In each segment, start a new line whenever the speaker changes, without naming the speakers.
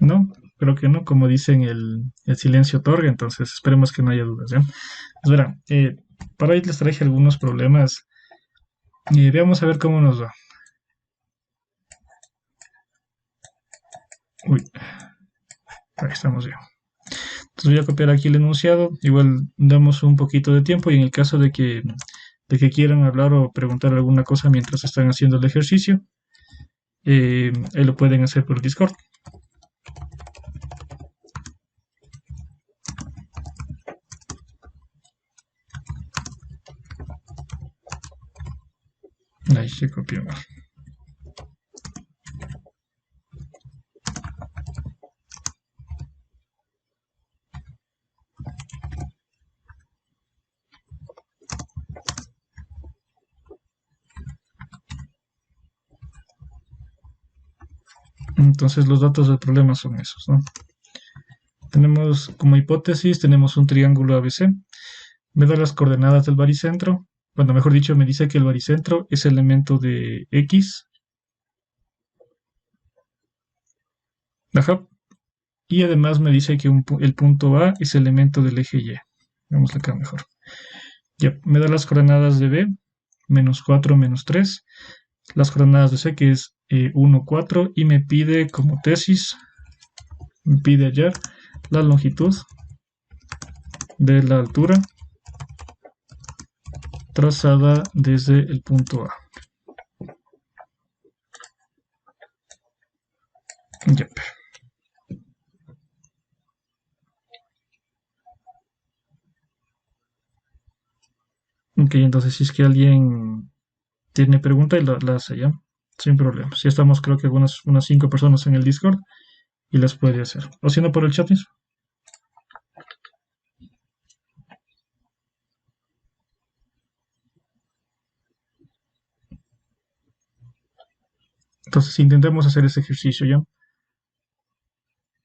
No, creo que no, como dicen, el silencio otorga, entonces esperemos que no haya dudas, ¿ya? Pues verá, para ahí les traje algunos problemas y veamos a ver cómo nos va. Uy, ahí estamos bien. Entonces voy a copiar aquí el enunciado, igual damos un poquito de tiempo y en el caso de que quieran hablar o preguntar alguna cosa mientras están haciendo el ejercicio, ahí lo pueden hacer por el Discord. Ahí se copió. Entonces los datos del problema son esos, ¿no? Tenemos como hipótesis, tenemos un triángulo ABC, me da las coordenadas del baricentro, bueno, mejor dicho, me dice que el baricentro es elemento de X, ajá, y además me dice que el punto A es elemento del eje Y. Vamos acá mejor. Ya, me da las coordenadas de B, menos 4, menos 3, las coordenadas de C, que es 1, 4, y me pide como tesis, me pide hallar la longitud de la altura trazada desde el punto A. Yep. Ok, entonces si es que alguien tiene pregunta y la hace ya, sin problema. Si estamos creo que unas 5 personas en el Discord y las puede hacer. O si no por el chat mismo. Entonces intentemos hacer ese ejercicio ya.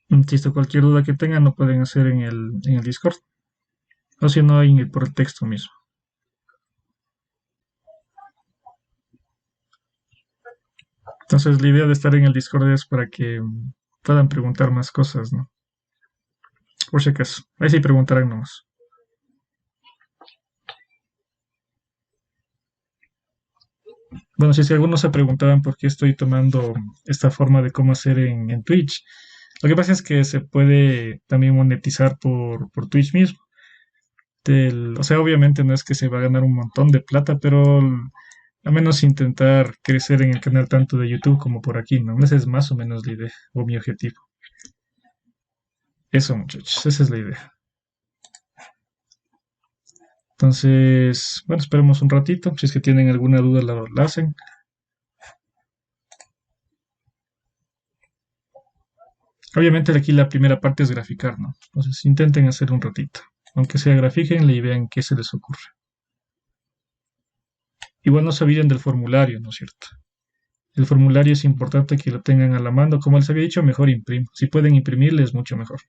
Insisto, cualquier duda que tengan lo pueden hacer en el Discord. O si no, por el texto mismo. Entonces la idea de estar en el Discord es para que puedan preguntar más cosas, ¿no? Por si acaso. Ahí sí preguntarán nomás. Bueno, si es que algunos se preguntaban por qué estoy tomando esta forma de cómo hacer en Twitch. Lo que pasa es que se puede también monetizar por Twitch mismo. O sea, obviamente no es que se va a ganar un montón de plata, pero al menos intentar crecer en el canal tanto de YouTube como por aquí, ¿no? Esa es más o menos la idea o mi objetivo. Eso, muchachos, esa es la idea. Entonces, bueno, esperemos un ratito. Si es que tienen alguna duda, la hacen. Obviamente aquí la primera parte es graficar, ¿no? Entonces intenten hacer un ratito. Aunque sea grafiquenle y vean qué se les ocurre. Igual no se olviden del formulario, ¿no es cierto? El formulario es importante que lo tengan a la mano. Como les había dicho, mejor imprimo. Si pueden imprimirles, mucho mejor.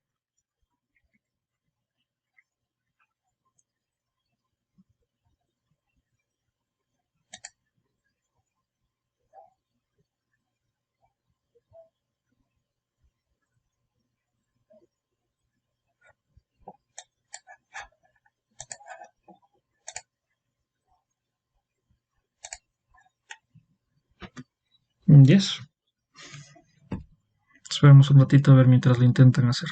Yes. Esperemos un ratito a ver mientras lo intentan hacer.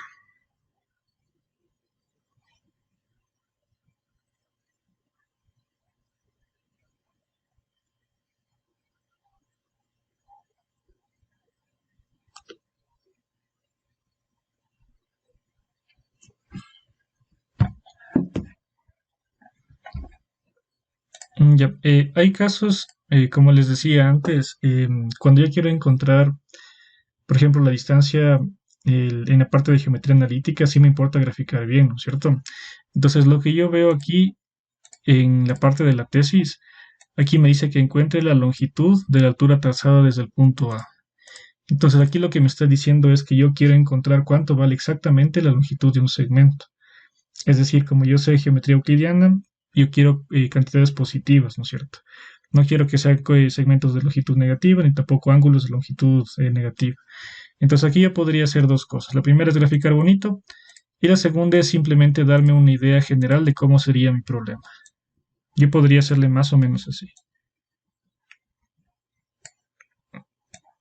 Ya, hay casos, como les decía antes, cuando yo quiero encontrar, por ejemplo, la distancia en la parte de geometría analítica, sí me importa graficar bien, ¿no es cierto? Entonces, lo que yo veo aquí en la parte de la tesis, aquí me dice que encuentre la longitud de la altura trazada desde el punto A. Entonces, aquí lo que me está diciendo es que yo quiero encontrar cuánto vale exactamente la longitud de un segmento. Es decir, como yo sé geometría euclidiana, yo quiero cantidades positivas, ¿no es cierto? No quiero que sean segmentos de longitud negativa ni tampoco ángulos de longitud negativa. Entonces aquí yo podría hacer dos cosas. La primera es graficar bonito y la segunda es simplemente darme una idea general de cómo sería mi problema. Yo podría hacerle más o menos así.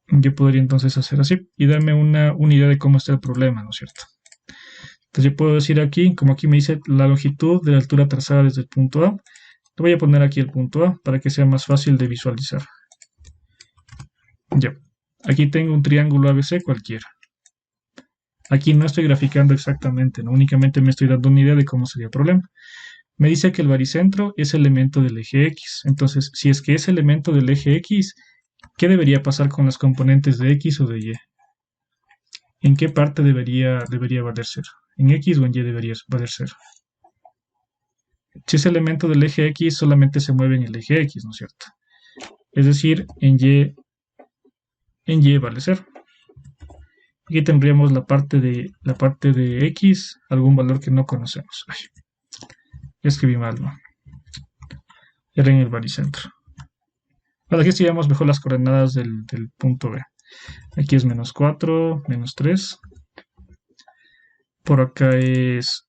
Yo podría entonces hacer así y darme una idea de cómo está el problema, ¿no es cierto? Entonces yo puedo decir aquí, como aquí me dice la longitud de la altura trazada desde el punto A, le voy a poner aquí el punto A para que sea más fácil de visualizar. Ya, aquí tengo un triángulo ABC cualquiera. Aquí no estoy graficando exactamente, ¿no? Únicamente me estoy dando una idea de cómo sería el problema. Me dice que el baricentro es elemento del eje X. Entonces, si es que es elemento del eje X, ¿qué debería pasar con las componentes de X o de Y? ¿En qué parte debería valer 0? ¿En X o en Y debería valer 0? Si es elemento del eje X, solamente se mueve en el eje X, ¿no es cierto? Es decir, en Y vale 0. Aquí tendríamos la parte de X, algún valor que no conocemos. Ay, ya escribí mal, ¿no? Era en el baricentro. Ahora aquí estudiamos mejor las coordenadas del punto B. Aquí es menos 4, menos 3. Por acá es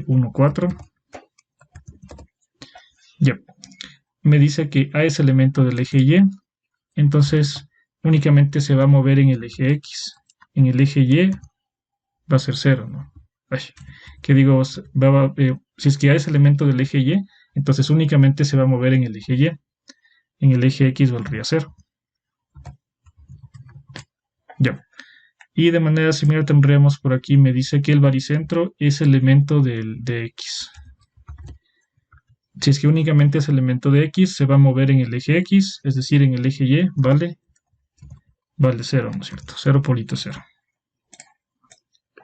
1, 4. Ya. Me dice que A es elemento del eje Y. Entonces únicamente se va a mover en el eje X. En el eje Y va a ser 0, ¿no? Ay, que digo, si es que A es elemento del eje Y, entonces únicamente se va a mover en el eje Y. En el eje X valdría 0. Ya. Y de manera similar tendríamos por aquí, me dice que el baricentro es elemento de X. Si es que únicamente es elemento de X, se va a mover en el eje X, es decir, en el eje Y, vale 0, ¿no es cierto? 0 polito 0.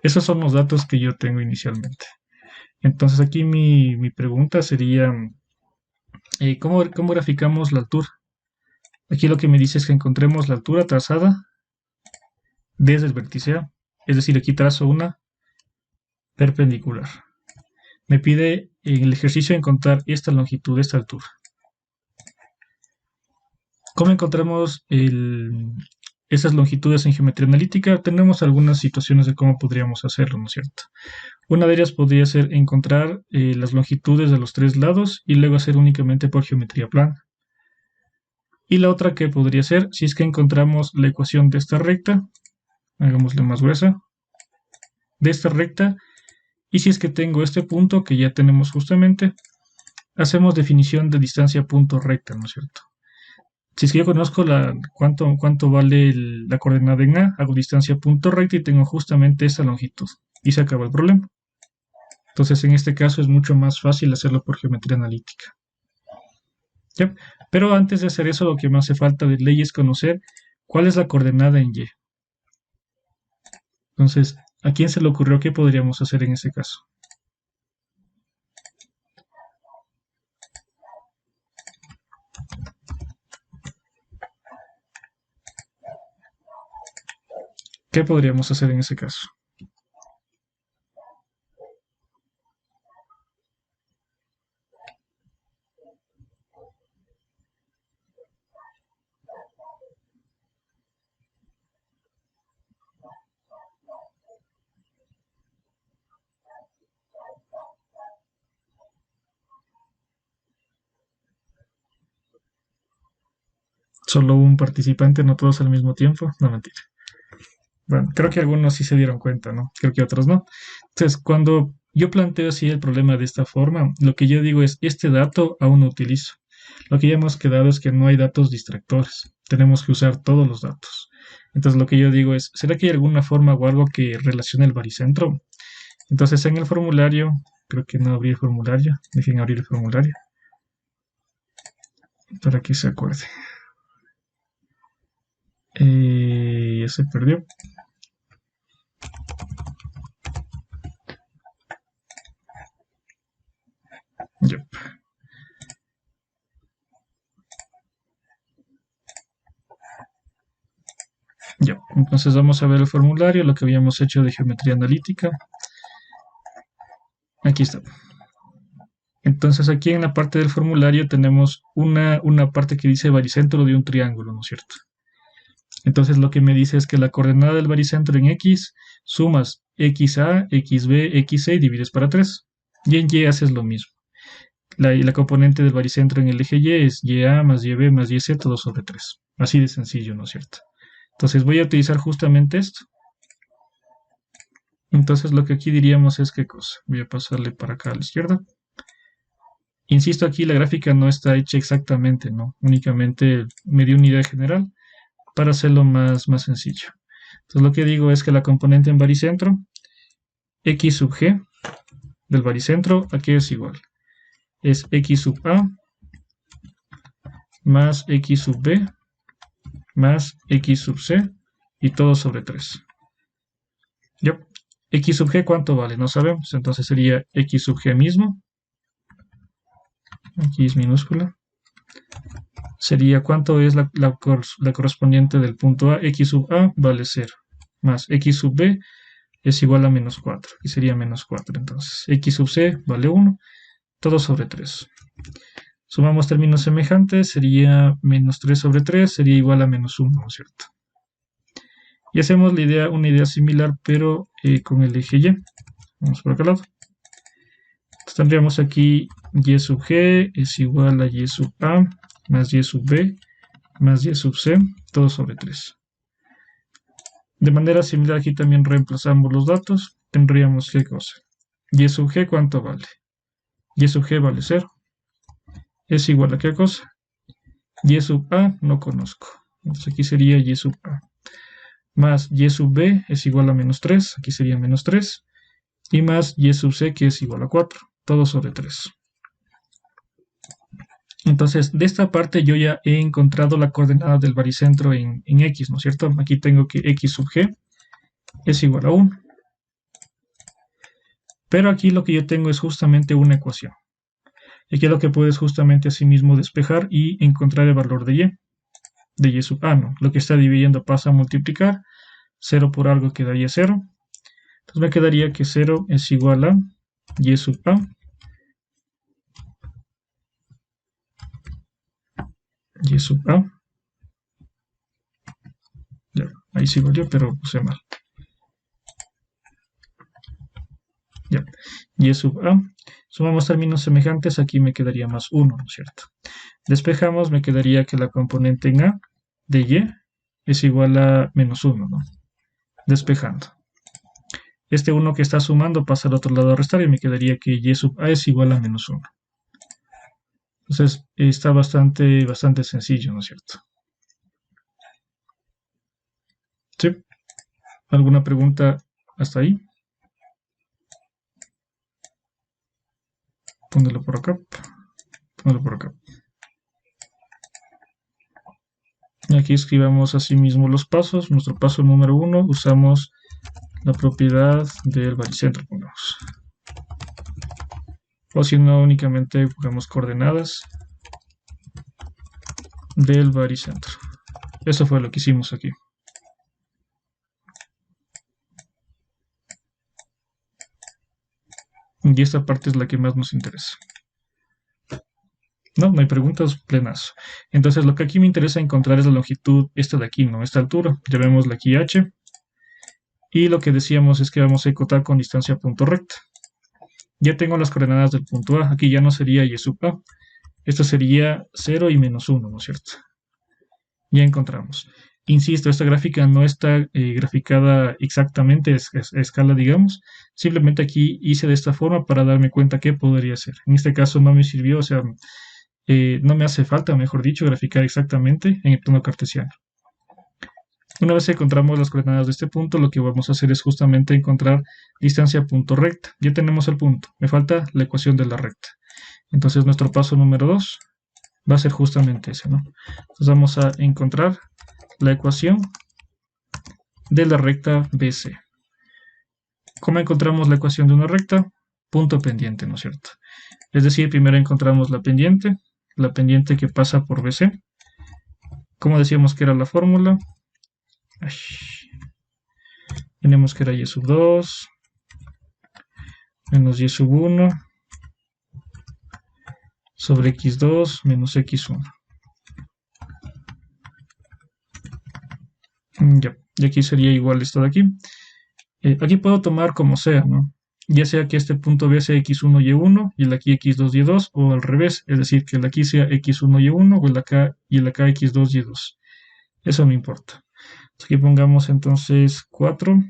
Esos son los datos que yo tengo inicialmente. Entonces aquí mi pregunta sería, ¿cómo graficamos la altura? Aquí lo que me dice es que encontremos la altura trazada desde el vértice A. Es decir, aquí trazo una perpendicular. Me pide en el ejercicio encontrar esta longitud, esta altura. ¿Cómo encontramos esas longitudes en geometría analítica? Tenemos algunas situaciones de cómo podríamos hacerlo, ¿no es cierto? Una de ellas podría ser encontrar las longitudes de los tres lados y luego hacer únicamente por geometría plana. Y la otra que podría ser, si es que encontramos la ecuación de esta recta, hagámosle más gruesa, de esta recta, y si es que tengo este punto que ya tenemos justamente, hacemos definición de distancia punto recta, ¿no es cierto? Si es que yo conozco cuánto vale la coordenada en A, hago distancia punto recta y tengo justamente esa longitud. Y se acaba el problema. Entonces en este caso es mucho más fácil hacerlo por geometría analítica. ¿Ya? Pero antes de hacer eso, lo que me hace falta de ley es conocer cuál es la coordenada en Y. Entonces, ¿a quién se le ocurrió qué podríamos hacer en ese caso? ¿Qué podríamos hacer en ese caso? Solo un participante, no todos al mismo tiempo. No, mentira. Bueno, creo que algunos sí se dieron cuenta, ¿no? Creo que otros no. Entonces, cuando yo planteo así el problema de esta forma, lo que yo digo es, este dato aún no utilizo. Lo que ya hemos quedado es que no hay datos distractores. Tenemos que usar todos los datos. Entonces, lo que yo digo es, ¿será que hay alguna forma o algo que relacione el baricentro? Entonces, en el formulario, creo que no abrí el formulario. Dejen abrir el formulario para que se acuerde. Ya se perdió. Yep. Ya, entonces vamos a ver el formulario, lo que habíamos hecho de geometría analítica. Aquí está. Entonces aquí en la parte del formulario tenemos una parte que dice baricentro de un triángulo, ¿no es cierto? Entonces lo que me dice es que la coordenada del baricentro en X sumas XA, XB, XC y divides para 3. Y en Y haces lo mismo. La componente del baricentro en el eje Y es YA más YB más YC todo sobre 3. Así de sencillo, ¿no es cierto? Entonces voy a utilizar justamente esto. Entonces lo que aquí diríamos es qué cosa. Voy a pasarle para acá a la izquierda. Insisto, aquí la gráfica no está hecha exactamente, ¿no? Únicamente me dio una idea general para hacerlo más sencillo. Entonces lo que digo es que la componente en baricentro, X sub G del baricentro, aquí es igual. Es X sub A más X sub B más X sub C y todo sobre 3. Yep. X sub G, ¿cuánto vale? No sabemos. Entonces sería X sub G mismo. Aquí es minúscula. Sería cuánto es la correspondiente del punto A. X sub A vale 0. Más X sub B es igual a menos 4. Aquí sería menos 4. Entonces X sub C vale 1. Todo sobre 3. Sumamos términos semejantes. Sería menos 3 sobre 3. Sería igual a menos 1, ¿no es cierto? Y hacemos una idea similar, pero con el eje Y. Vamos por acá al lado. Entonces tendríamos aquí Y sub G es igual a Y sub A más Y sub B más Y sub C, todo sobre 3. De manera similar aquí también reemplazamos los datos. Tendríamos qué cosa. Y sub G, ¿cuánto vale? Y sub G vale 0. Es igual a qué cosa. Y sub A no conozco. Entonces aquí sería Y sub A. Más Y sub B es igual a menos 3. Aquí sería menos 3. Y más Y sub C que es igual a 4. Todo sobre 3. Entonces, de esta parte yo ya he encontrado la coordenada del baricentro en X, ¿no es cierto? Aquí tengo que X sub G es igual a 1. Pero aquí lo que yo tengo es justamente una ecuación. Y aquí lo que puedo es justamente asimismo despejar y encontrar el valor de Y sub A, ¿no? Lo que está dividiendo pasa a multiplicar. 0 por algo quedaría 0. Entonces me quedaría que 0 es igual a Y sub A. Y sub A. Ya, ahí sigo yo, pero puse mal. Ya. Y sub A. Sumamos términos semejantes, aquí me quedaría más 1, ¿no es cierto? Despejamos, me quedaría que la componente en A de Y es igual a menos 1, ¿no? Despejando. Este 1 que está sumando pasa al otro lado a restar y me quedaría que Y sub A es igual a menos 1. Entonces está bastante sencillo, ¿no es cierto? ¿Sí? ¿Alguna pregunta hasta ahí? Póngelo por acá. Póngelo por acá. Y aquí escribamos asimismo los pasos. Nuestro paso número 1, usamos la propiedad del baricentro, pongamos. O si no, únicamente pongamos coordenadas del baricentro. Eso fue lo que hicimos aquí. Y esta parte es la que más nos interesa. No hay preguntas, plenazo. Entonces lo que aquí me interesa encontrar es la longitud, esta de aquí, ¿no? Esta altura. Llamémosla aquí h. Y lo que decíamos es que vamos a acotar con distancia punto recta. Ya tengo las coordenadas del punto A. Aquí ya no sería Y sub A. Esto sería 0 y menos 1, ¿no es cierto? Ya encontramos. Insisto, esta gráfica no está graficada exactamente a escala, digamos. Simplemente aquí hice de esta forma para darme cuenta qué podría ser. En este caso no me sirvió, o sea, no me hace falta, mejor dicho, graficar exactamente en el plano cartesiano. Una vez que encontramos las coordenadas de este punto, lo que vamos a hacer es justamente encontrar distancia punto recta. Ya tenemos el punto, me falta la ecuación de la recta. Entonces nuestro paso número 2 va a ser justamente ese, ¿no? Entonces vamos a encontrar la ecuación de la recta BC. ¿Cómo encontramos la ecuación de una recta? Punto pendiente, ¿no es cierto? Es decir, primero encontramos la pendiente que pasa por BC. ¿Cómo decíamos que era la fórmula? Tenemos que era Y sub 2 menos Y sub 1 sobre X2 menos X1. Ya, y aquí sería igual esto de aquí. Aquí puedo tomar como sea, ¿no? Ya sea que este punto B sea x1 y1 y el aquí x2 y2, o al revés, es decir, que el aquí sea x1 y1 o el acá x2 y2. Eso no importa. Aquí pongamos entonces 4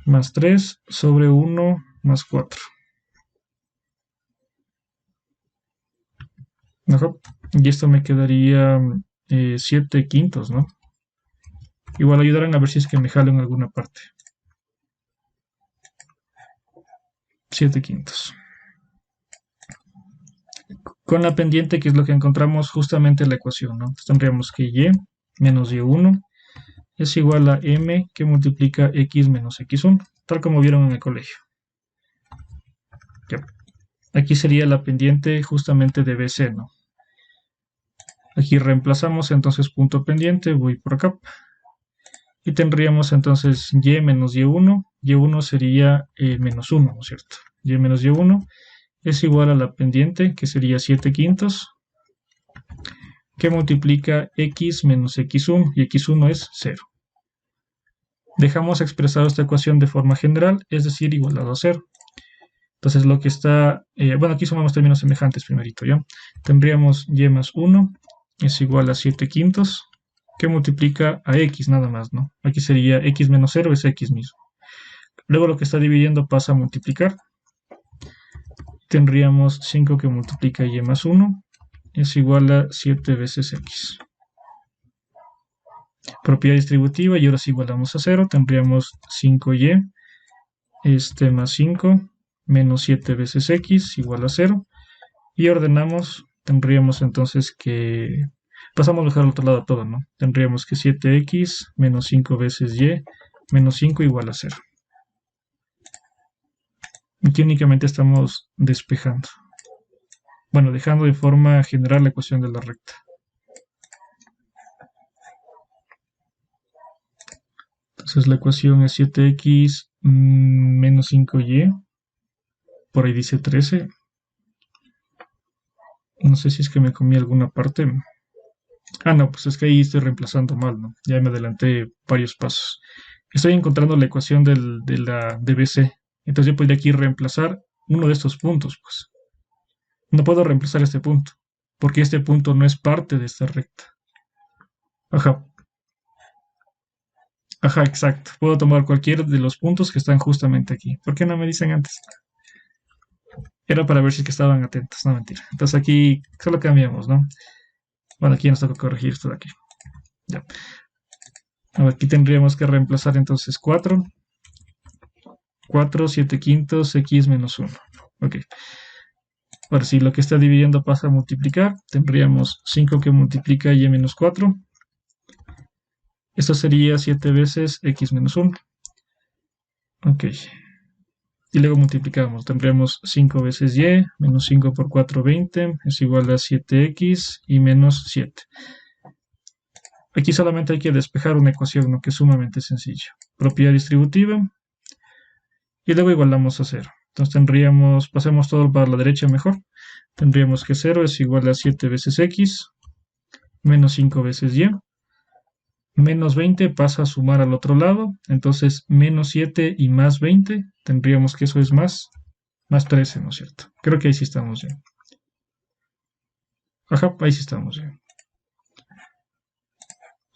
más 3 sobre 1 más 4. Ajá. Y esto me quedaría 7 quintos, ¿no? Igual ayudarán a ver si es que me jalo en alguna parte. 7 quintos. Con la pendiente, que es lo que encontramos justamente en la ecuación, ¿no? Entonces tendríamos que y menos y1 es igual a m que multiplica x menos x1, tal como vieron en el colegio. Ya. Aquí sería la pendiente justamente de BC, ¿no? Aquí reemplazamos entonces punto pendiente, voy por acá. Y tendríamos entonces y menos y1. Y1 sería menos 1, ¿no es cierto? Y menos y1 es igual a la pendiente, que sería 7 quintos, que multiplica x menos x1, y x1 es 0. Dejamos expresado esta ecuación de forma general, es decir, igualado a 0. Entonces lo que está, bueno, aquí sumamos términos semejantes primerito, ¿ya? Tendríamos y más 1 es igual a 7 quintos, que multiplica a x nada más, ¿no? Aquí sería x menos 0 es x mismo. Luego lo que está dividiendo pasa a multiplicar. Tendríamos 5 que multiplica y más 1 es igual a 7 veces x. Propiedad distributiva, y ahora si igualamos a 0, tendríamos 5y más 5 menos 7 veces x igual a 0. Y ordenamos, tendríamos entonces que... Pasamos mejor al otro lado todo, ¿no? Tendríamos que 7x menos 5 veces y menos 5 igual a 0. Aquí únicamente estamos despejando. Bueno, dejando de forma general la ecuación de la recta. Entonces la ecuación es 7x menos 5y. Por ahí dice 13. No sé si es que me comí alguna parte. Ah, no, pues es que ahí estoy reemplazando mal, ¿no? Ya me adelanté varios pasos. Estoy encontrando la ecuación de la DBC. Entonces yo podría aquí reemplazar uno de estos puntos, pues. No puedo reemplazar este punto, porque este punto no es parte de esta recta. Ajá, ajá, exacto. Puedo tomar cualquier de los puntos que están justamente aquí. ¿Por qué no me dicen antes? Era para ver si es que estaban atentos, no mentira. Entonces aquí solo cambiamos, ¿no? Bueno, aquí nos toca corregir esto de aquí. Ya. Ahora aquí tendríamos que reemplazar entonces 4. 4, 7 quintos, x menos 1. Ok. Ahora si lo que está dividiendo pasa a multiplicar, tendríamos 5 que multiplica y menos 4. Esto sería 7 veces x menos 1. Ok. Y luego multiplicamos. Tendríamos 5 veces y, menos 5 por 4, 20, es igual a 7x y menos 7. Aquí solamente hay que despejar una ecuación, ¿no? Que es sumamente sencillo. Propiedad distributiva. Y luego igualamos a 0. Entonces tendríamos, pasemos todo para la derecha mejor. Tendríamos que 0 es igual a 7 veces x, menos 5 veces y. Menos 20 pasa a sumar al otro lado. Entonces menos 7 y más 20. Tendríamos que eso es más 13, ¿no es cierto? Creo que ahí sí estamos bien. Ajá, ahí sí estamos bien.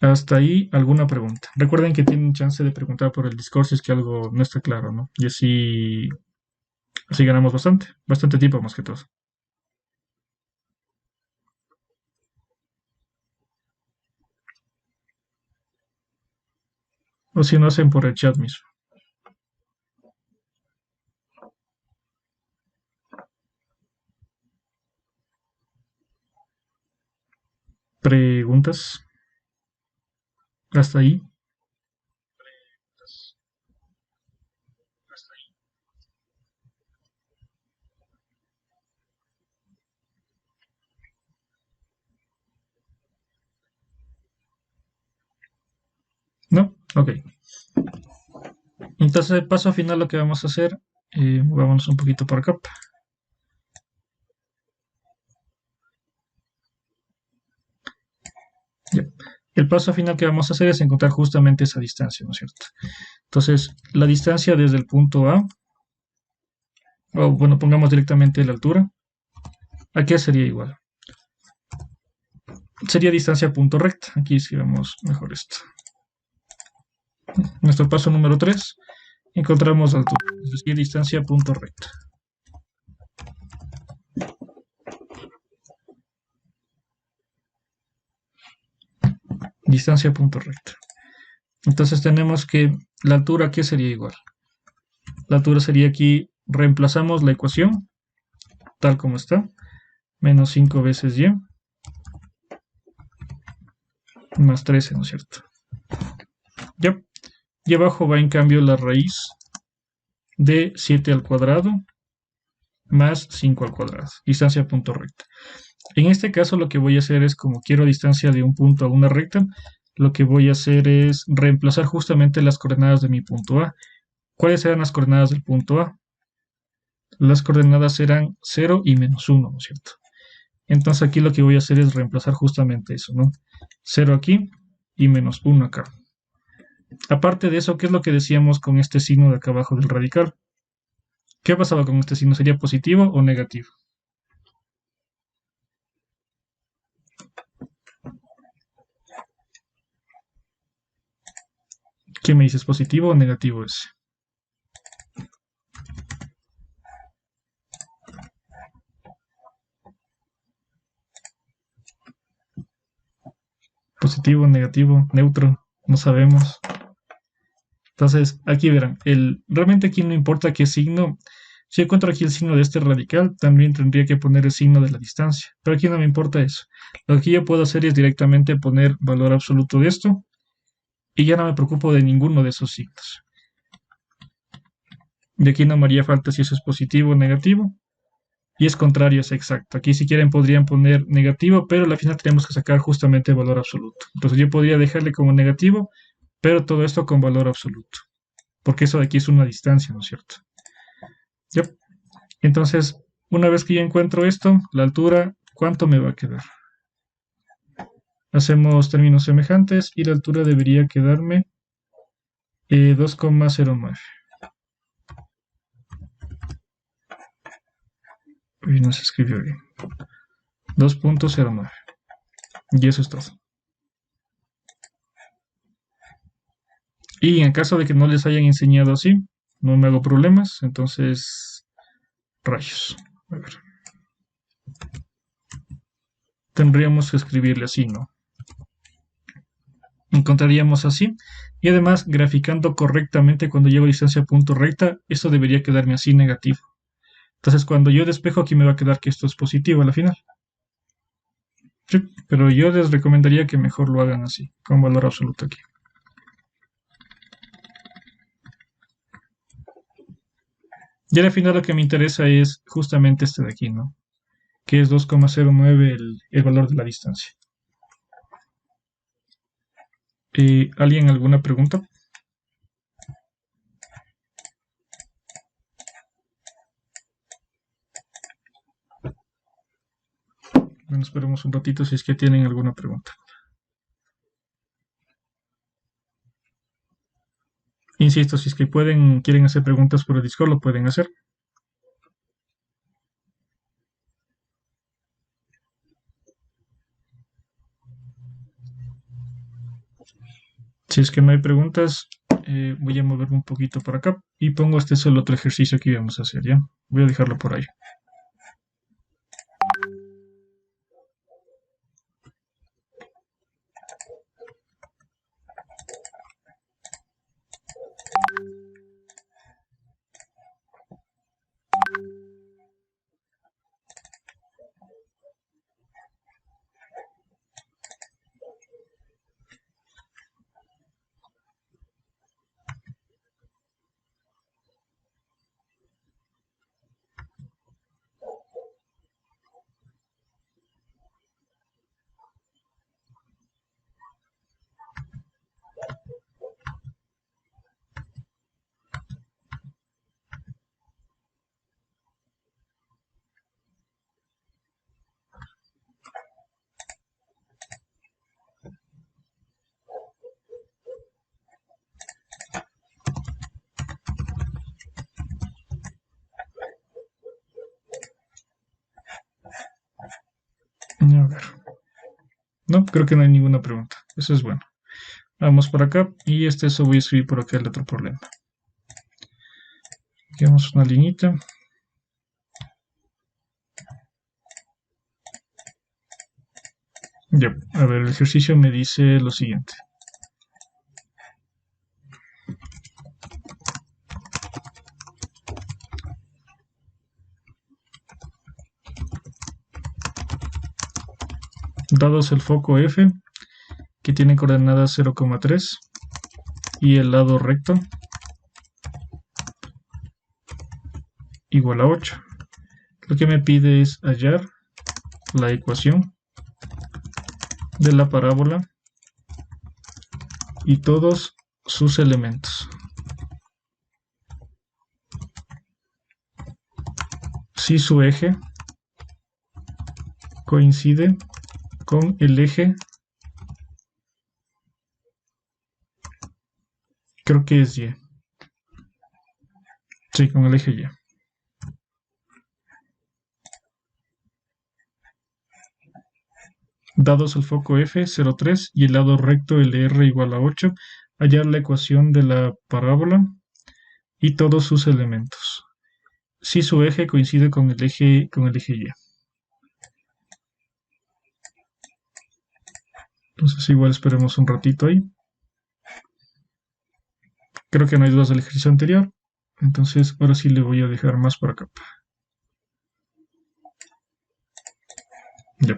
Hasta ahí, ¿alguna pregunta? Recuerden que tienen chance de preguntar por el Discord si es que algo no está claro, ¿no? Y así ganamos bastante tiempo más que todo. O si no, hacen por el chat mismo. ¿Preguntas? Hasta ahí. ¿No? Ok. Entonces, el paso final lo que vamos a hacer, vámonos un poquito por acá. Ya. El paso final que vamos a hacer es encontrar justamente esa distancia, ¿no es cierto? Entonces, la distancia desde el punto A, o bueno, pongamos directamente la altura, ¿a qué sería igual? Sería distancia punto recta. Aquí escribamos mejor esto. Nuestro paso número 3, encontramos altura, es decir, distancia punto recta. Distancia punto recta. Entonces tenemos que la altura, ¿qué sería igual? La altura sería aquí, reemplazamos la ecuación tal como está, menos 5 veces y más 13, ¿no es cierto? Ya. Y abajo va en cambio la raíz de 7 al cuadrado más 5 al cuadrado, distancia punto recta. En este caso lo que voy a hacer es, como quiero distancia de un punto a una recta, lo que voy a hacer es reemplazar justamente las coordenadas de mi punto A. ¿Cuáles eran las coordenadas del punto A? Las coordenadas eran 0 y menos 1, ¿no es cierto? Entonces aquí lo que voy a hacer es reemplazar justamente eso, ¿no? 0 aquí y menos 1 acá. Aparte de eso, ¿qué es lo que decíamos con este signo de acá abajo del radical? ¿Qué pasaba con este signo? ¿Sería positivo o negativo? ¿Qué me dices? ¿Positivo o negativo es? Positivo, negativo, neutro, no sabemos. Entonces, aquí verán, realmente aquí no importa qué signo. Si encuentro aquí el signo de este radical, también tendría que poner el signo de la distancia. Pero aquí no me importa eso. Lo que yo puedo hacer es directamente poner valor absoluto de esto y ya no me preocupo de ninguno de esos signos. De aquí no me haría falta si eso es positivo o negativo. Y es contrario, es exacto. Aquí si quieren podrían poner negativo, pero al final tenemos que sacar justamente el valor absoluto. Entonces yo podría dejarle como negativo, pero todo esto con valor absoluto. Porque eso de aquí es una distancia, ¿no es cierto? Yep. Entonces, una vez que ya encuentro esto, la altura, ¿cuánto me va a quedar? Hacemos términos semejantes y la altura debería quedarme 2,09. Uy, no se escribió bien. 2,09. Y eso es todo. Y en caso de que no les hayan enseñado así, no me hago problemas. Entonces, rayos. A ver. Tendríamos que escribirle así, ¿no? Encontraríamos así. Y además, graficando correctamente cuando llego a distancia punto recta, esto debería quedarme así negativo. Entonces, cuando yo despejo, aquí me va a quedar que esto es positivo a la final. Sí, pero yo les recomendaría que mejor lo hagan así, con valor absoluto aquí. Y al final lo que me interesa es justamente este de aquí, ¿no? Que es 2,09 el valor de la distancia. ¿Alguien alguna pregunta? Bueno, esperemos un ratito si es que tienen alguna pregunta. Insisto, si es que quieren hacer preguntas por el Discord, lo pueden hacer. Si es que no hay preguntas, voy a moverme un poquito por acá y pongo este solo otro ejercicio que íbamos a hacer, ¿ya? Voy a dejarlo por ahí. No, creo que no hay ninguna pregunta. Eso es bueno. Vamos por acá y eso voy a escribir por acá el otro problema. Hagamos una liñita. Ya, a ver, el ejercicio me dice lo siguiente. Dados el foco F, que tiene coordenadas 0,3, y el lado recto igual a 8. Lo que me pide es hallar la ecuación de la parábola y todos sus elementos. Si su eje coincide con el eje, creo que es Y. Sí, con el eje Y. Dados el foco F, 0,3 y el lado recto LR igual a 8, hallar la ecuación de la parábola y todos sus elementos. Si su eje coincide con el eje Y. Entonces igual esperemos un ratito ahí. Creo que no hay dudas del ejercicio anterior. Entonces ahora sí le voy a dejar más por acá. Ya.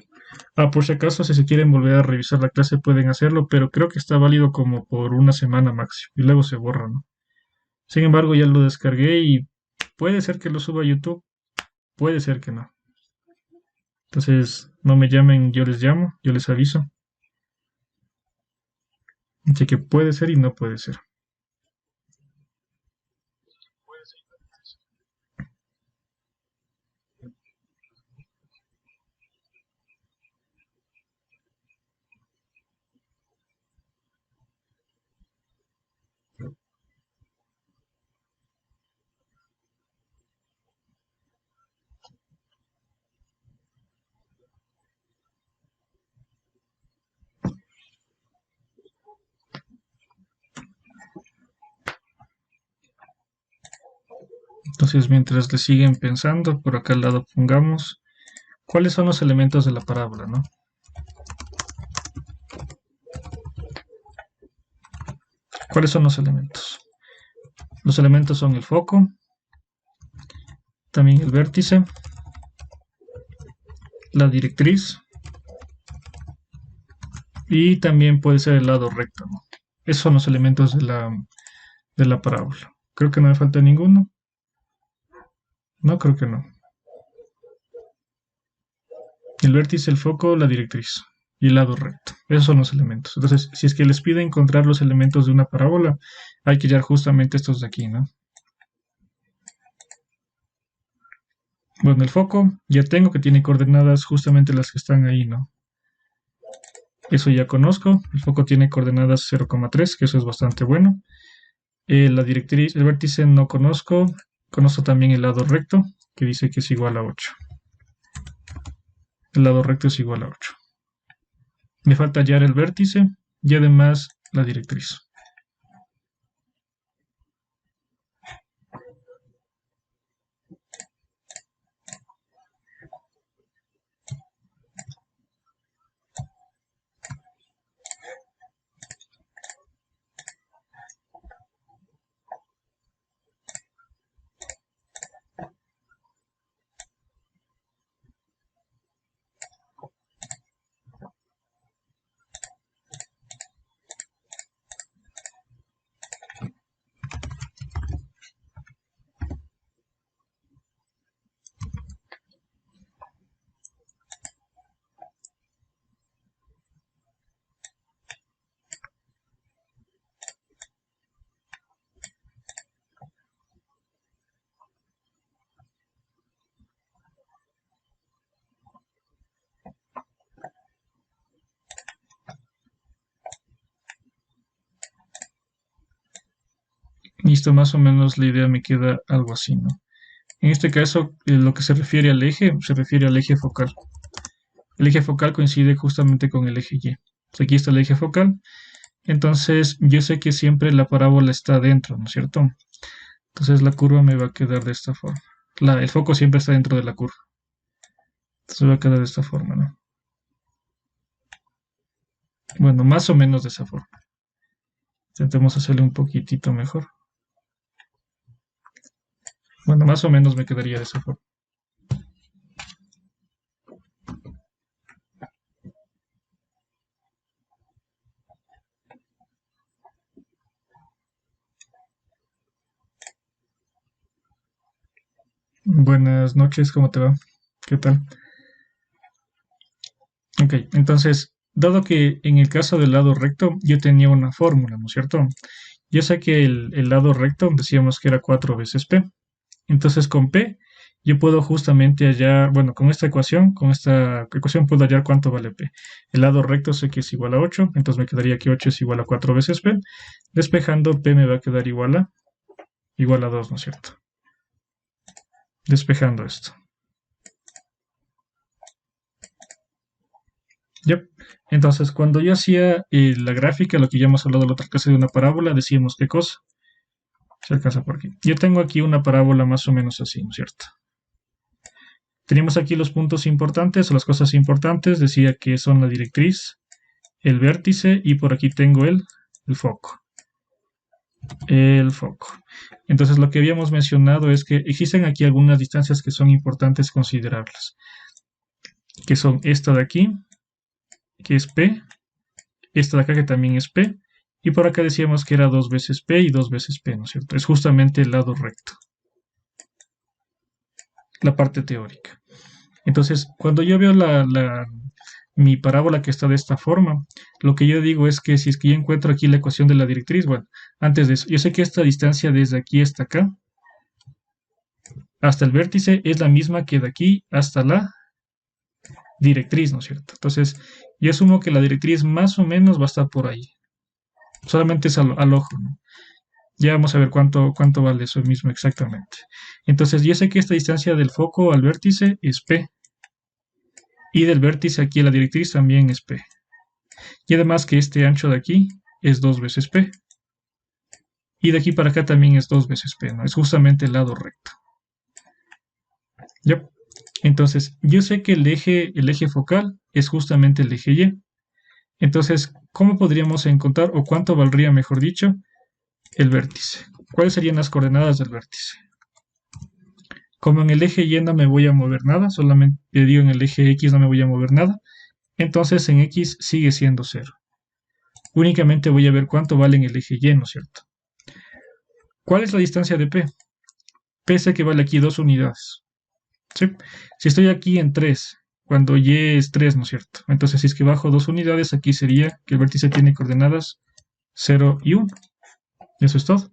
Por si acaso, si se quieren volver a revisar la clase pueden hacerlo, pero creo que está válido como por una semana máximo y luego se borra, ¿no? Sin embargo, ya lo descargué y puede ser que lo suba a YouTube, puede ser que no. Entonces, no me llamen, yo les llamo, yo les aviso. Así que puede ser y no puede ser. Entonces, mientras le siguen pensando, por acá al lado pongamos cuáles son los elementos de la parábola, ¿no? ¿Cuáles son los elementos? Los elementos son el foco, también el vértice, la directriz y también puede ser el lado recto, ¿no? Esos son los elementos de la parábola. Creo que no me falta ninguno. No, creo que no. El vértice, el foco, la directriz y el lado recto. Esos son los elementos. Entonces, si es que les pide encontrar los elementos de una parábola, hay que hallar justamente estos de aquí, ¿no? Bueno, el foco ya tengo que tiene coordenadas justamente las que están ahí, ¿no? Eso ya conozco. El foco tiene coordenadas 0,3, que eso es bastante bueno. La directriz, el vértice no conozco. Conozco también el lado recto, que dice que es igual a 8. El lado recto es igual a 8. Me falta hallar el vértice y además la directriz. Listo, más o menos la idea me queda algo así, ¿no? En este caso, lo que se refiere al eje focal. el eje focal coincide justamente con el eje Y. Pues aquí está el eje focal. Entonces yo sé que siempre la parábola está dentro, ¿no es cierto? Entonces la curva me va a quedar de esta forma. El foco siempre está dentro de la curva. Entonces va a quedar de esta forma, ¿no? Bueno, más o menos de esa forma. Intentemos hacerle un poquitito mejor. Bueno, más o menos me quedaría de esa forma. Buenas noches, ¿cómo te va? ¿Qué tal? Ok, entonces, dado que en el caso del lado recto yo tenía una fórmula, ¿no es cierto? Yo sé que el lado recto decíamos que era 4 veces P. Entonces con P yo puedo justamente hallar, bueno, con esta ecuación puedo hallar cuánto vale P. El lado recto sé que es igual a 8, entonces me quedaría que 8 es igual a 4 veces P. Despejando P me va a quedar igual a 2, ¿no es cierto? Despejando esto. Yep. Entonces, cuando yo hacía la gráfica, lo que ya hemos hablado en la otra clase de una parábola, decíamos qué cosa. Se alcanza por aquí. Yo tengo aquí una parábola más o menos así, ¿no es cierto? Teníamos aquí los puntos importantes o las cosas importantes. Decía que son la directriz, el vértice y por aquí tengo el foco. El foco. Entonces, lo que habíamos mencionado es que existen aquí algunas distancias que son importantes considerarlas. Que son esta de aquí, que es P, esta de acá que también es P, y por acá decíamos que era 2 veces P y 2 veces P, ¿no es cierto? Es justamente el lado recto, la parte teórica. Entonces, cuando yo veo mi parábola que está de esta forma, lo que yo digo es que si es que yo encuentro aquí la ecuación de la directriz, bueno, antes de eso, yo sé que esta distancia desde aquí hasta acá, hasta el vértice, es la misma que de aquí hasta la directriz, ¿no es cierto? Entonces, yo asumo que la directriz más o menos va a estar por ahí. Solamente es al ojo, ¿no? Ya vamos a ver cuánto vale eso mismo exactamente. Entonces, yo sé que esta distancia del foco al vértice es P. Y del vértice aquí a la directriz también es P. Y además que este ancho de aquí es 2 veces P. Y de aquí para acá también es 2 veces P, ¿no? Es justamente el lado recto. ¿Yep? Entonces, yo sé que el eje focal es justamente el eje Y. Entonces, ¿cómo podríamos encontrar, o cuánto valdría, mejor dicho, el vértice? ¿Cuáles serían las coordenadas del vértice? Como en el eje Y no me voy a mover nada, solamente digo en el eje X no me voy a mover nada, entonces en X sigue siendo 0. Únicamente voy a ver cuánto vale en el eje Y, ¿no es cierto? ¿Cuál es la distancia de P? P sé que vale aquí 2 unidades. ¿Sí? Si estoy aquí en 3, cuando Y es 3, ¿no es cierto? Entonces si es que bajo 2 unidades, aquí sería que el vértice tiene coordenadas 0 y 1. Eso es todo.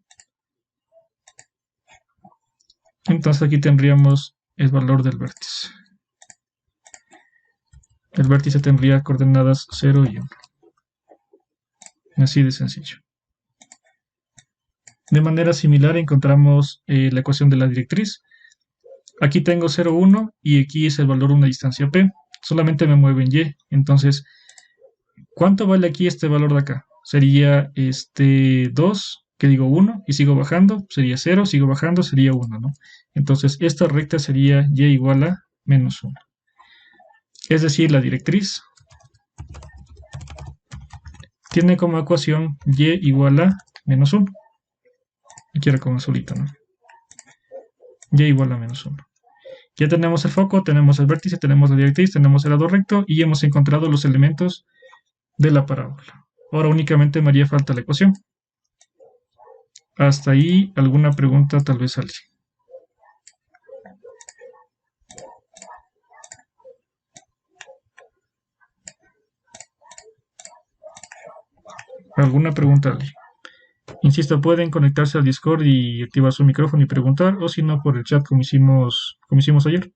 Entonces aquí tendríamos el valor del vértice. El vértice tendría coordenadas 0 y 1. Así de sencillo. De manera similar encontramos la ecuación de la directriz. Aquí tengo 0, 1 y aquí es el valor de una distancia P. Solamente me muevo en Y. Entonces, ¿cuánto vale aquí este valor de acá? Sería 2, que digo 1, y sigo bajando, sería 0, sigo bajando, sería 1, ¿no? Entonces, esta recta sería Y igual a menos 1. Es decir, la directriz tiene como ecuación Y igual a menos 1. Aquí era con azulito, ¿no? Y igual a menos 1. Ya tenemos el foco, tenemos el vértice, tenemos la directriz, tenemos el lado recto y hemos encontrado los elementos de la parábola. Ahora únicamente me haría falta la ecuación. Hasta ahí, ¿alguna pregunta tal vez alguien? ¿Alguna pregunta alguien? Insisto, pueden conectarse al Discord y activar su micrófono y preguntar, o si no, por el chat como hicimos ayer.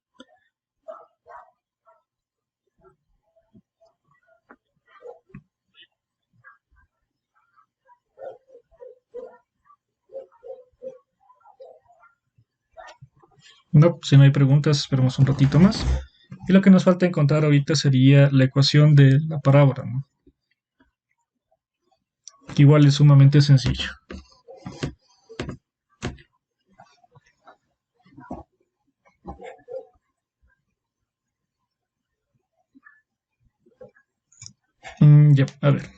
No, si no hay preguntas, esperemos un ratito más. Y lo que nos falta encontrar ahorita sería la ecuación de la parábola, ¿no? Que igual es sumamente sencillo. Ya, a ver.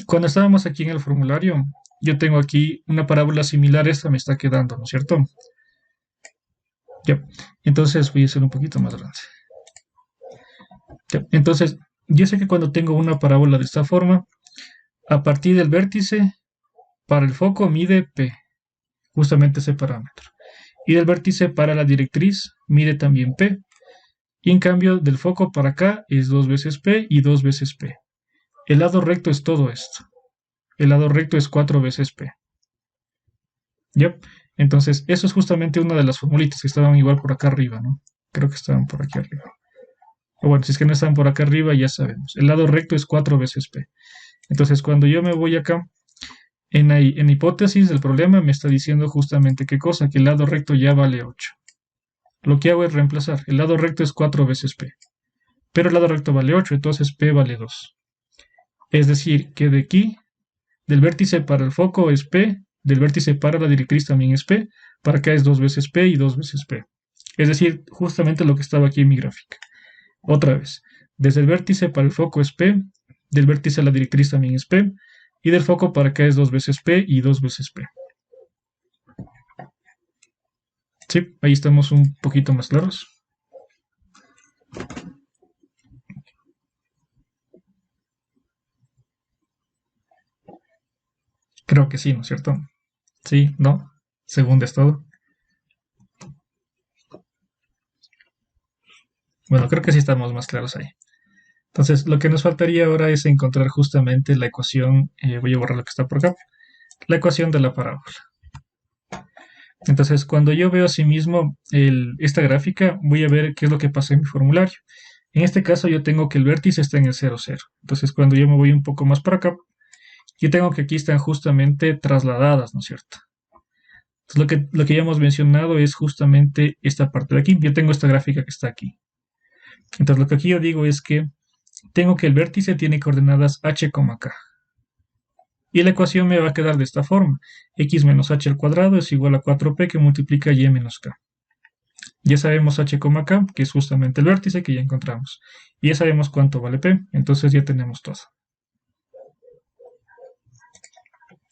Cuando estábamos aquí en el formulario, yo tengo aquí una parábola similar a esta me está quedando, ¿no es cierto? Ya. Entonces voy a hacer un poquito más grande. Ya. Entonces, yo sé que cuando tengo una parábola de esta forma, a partir del vértice, para el foco mide P, justamente ese parámetro. Y del vértice para la directriz mide también P. Y en cambio, del foco para acá es 2 veces P y 2 veces P. El lado recto es todo esto. El lado recto es 4 veces P. ¿Ya? Entonces, eso es justamente una de las formulitas que estaban igual por acá arriba, ¿no? Creo que estaban por aquí arriba. O bueno, si es que no están por acá arriba, ya sabemos. El lado recto es 4 veces P. Entonces, cuando yo me voy acá, en hipótesis del problema me está diciendo justamente qué cosa, que el lado recto ya vale 8. Lo que hago es reemplazar. El lado recto es 4 veces P. Pero el lado recto vale 8, entonces P vale 2. Es decir, que de aquí, del vértice para el foco es P, del vértice para la directriz también es P, para acá es 2 veces P y 2 veces P. Es decir, justamente lo que estaba aquí en mi gráfica. Otra vez, desde el vértice para el foco es P, del vértice a la directriz también es P, y del foco para acá es 2 veces P y 2 veces P. Sí, ahí estamos un poquito más claros. Creo que sí, ¿no es cierto? Sí, no, segundo estado. Bueno, creo que sí estamos más claros ahí. Entonces, lo que nos faltaría ahora es encontrar justamente la ecuación, voy a borrar lo que está por acá, la ecuación de la parábola. Entonces, cuando yo veo asimismo esta gráfica, voy a ver qué es lo que pasa en mi formulario. En este caso, yo tengo que el vértice está en el 0, 0. Entonces, cuando yo me voy un poco más para acá, yo tengo que aquí están justamente trasladadas, ¿no es cierto? Entonces, lo que ya hemos mencionado es justamente esta parte de aquí. Yo tengo esta gráfica que está aquí. Entonces, lo que aquí yo digo es que tengo que el vértice tiene coordenadas h, k. Y la ecuación me va a quedar de esta forma. X menos h al cuadrado es igual a 4p que multiplica y menos k. Ya sabemos h, k, que es justamente el vértice que ya encontramos. Y ya sabemos cuánto vale p, entonces ya tenemos todo.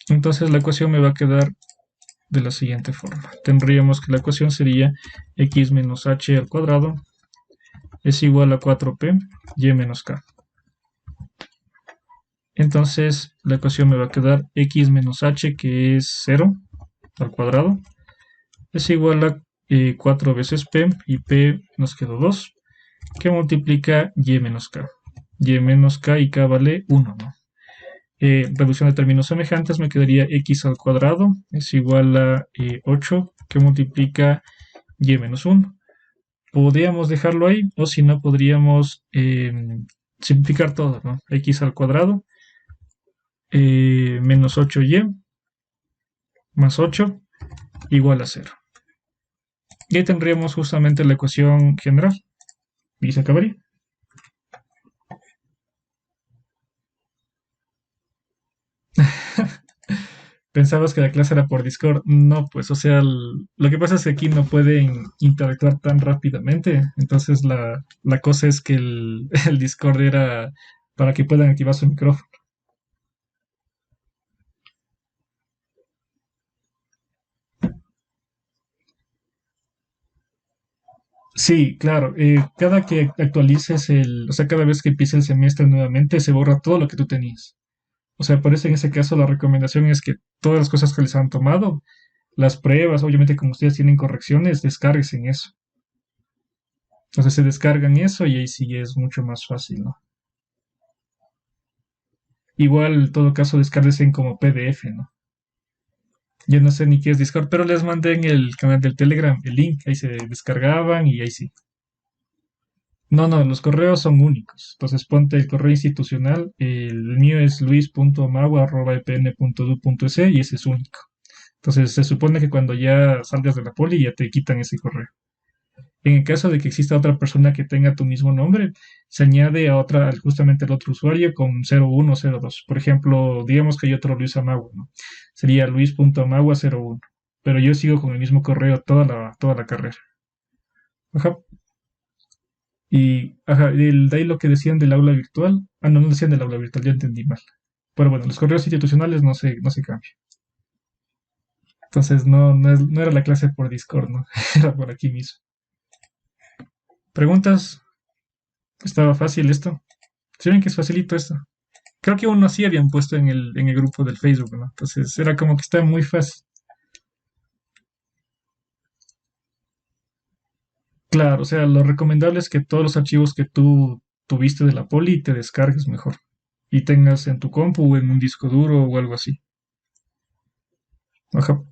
Entonces la ecuación me va a quedar de la siguiente forma. Tendríamos que la ecuación sería x menos h al cuadrado es igual a 4p y menos k. Entonces la ecuación me va a quedar x menos h, que es 0 al cuadrado, es igual a 4 veces p, y p nos quedó 2, que multiplica y menos k. Y menos k y k vale 1, ¿no? Reducción de términos semejantes me quedaría x al cuadrado es igual a 8, que multiplica y menos 1. Podríamos dejarlo ahí, o si no, podríamos simplificar todo, ¿no? X al cuadrado menos 8y más 8 igual a 0. Y ahí tendríamos justamente la ecuación general. Y se acabaría. ¿Pensabas que la clase era por Discord? No, pues, o sea, lo que pasa es que aquí no pueden interactuar tan rápidamente. Entonces, la cosa es que el Discord era para que puedan activar su micrófono. Sí, claro. Cada que actualices o sea, cada vez que empiece el semestre nuevamente, se borra todo lo que tú tenías. O sea, por eso en ese caso la recomendación es que todas las cosas que les han tomado, las pruebas, obviamente como ustedes tienen correcciones, descarguen eso. Entonces se descargan eso y ahí sí es mucho más fácil, ¿no? Igual, en todo caso, descarguen como PDF, ¿no? Yo no sé ni qué es Discord, pero les mandé en el canal del Telegram el link, ahí se descargaban y ahí sí. No, no, los correos son únicos. Entonces ponte el correo institucional. El mío es luis.mago@epn.edu.es y ese es único. Entonces se supone que cuando ya salgas de la poli ya te quitan ese correo. En el caso de que exista otra persona que tenga tu mismo nombre, se añade a otra, justamente al otro usuario con 0102. Por ejemplo, digamos que hay otro Luis Amagua, ¿no? Sería luis.amagua01. Pero yo sigo con el mismo correo toda la carrera. Ajá. Y ajá, de ahí lo que decían del aula virtual. Ah, no, no decían del aula virtual, ya entendí mal. Pero bueno, los correos institucionales no se cambian. Entonces no era la clase por Discord, ¿no? Era por aquí mismo. ¿Preguntas? ¿Estaba fácil esto? ¿Sí ven que es facilito esto? Creo que uno sí habían puesto en el grupo del Facebook, ¿no? Entonces era como que está muy fácil. Claro, o sea, lo recomendable es que todos los archivos que tú tuviste de la poli te descargues mejor y tengas en tu compu o en un disco duro o algo así. Ajá.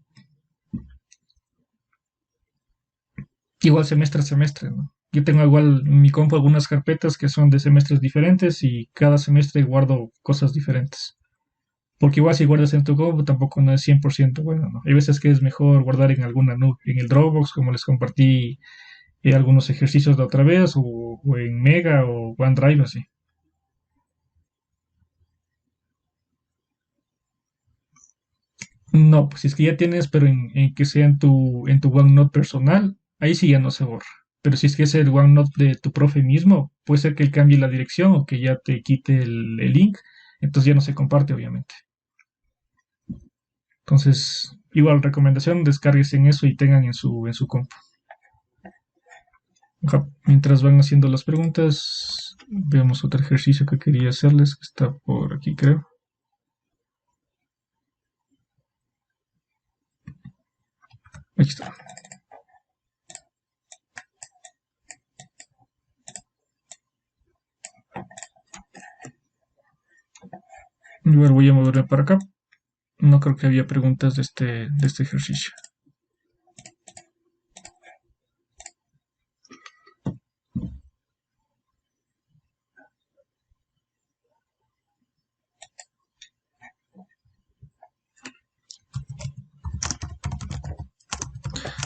Igual semestre a semestre, ¿no? Yo tengo igual en mi compu algunas carpetas que son de semestres diferentes y cada semestre guardo cosas diferentes. Porque igual si guardas en tu compu tampoco no es 100% bueno, ¿no? Hay veces que es mejor guardar en alguna nube, en el Dropbox, como les compartí algunos ejercicios de otra vez, o en Mega o OneDrive, así. No, pues si es que ya tienes, pero en que sea en tu OneNote personal, ahí sí ya no se borra. Pero si es que es el OneNote de tu profe mismo, puede ser que él cambie la dirección o que ya te quite el link, entonces ya no se comparte, obviamente. Entonces, igual recomendación, descargues en eso y tengan en su compu. Ajá. Mientras van haciendo las preguntas, veamos otro ejercicio que quería hacerles, que está por aquí, creo. Aquí está. Igual voy a moverme para acá. No creo que había preguntas de este ejercicio.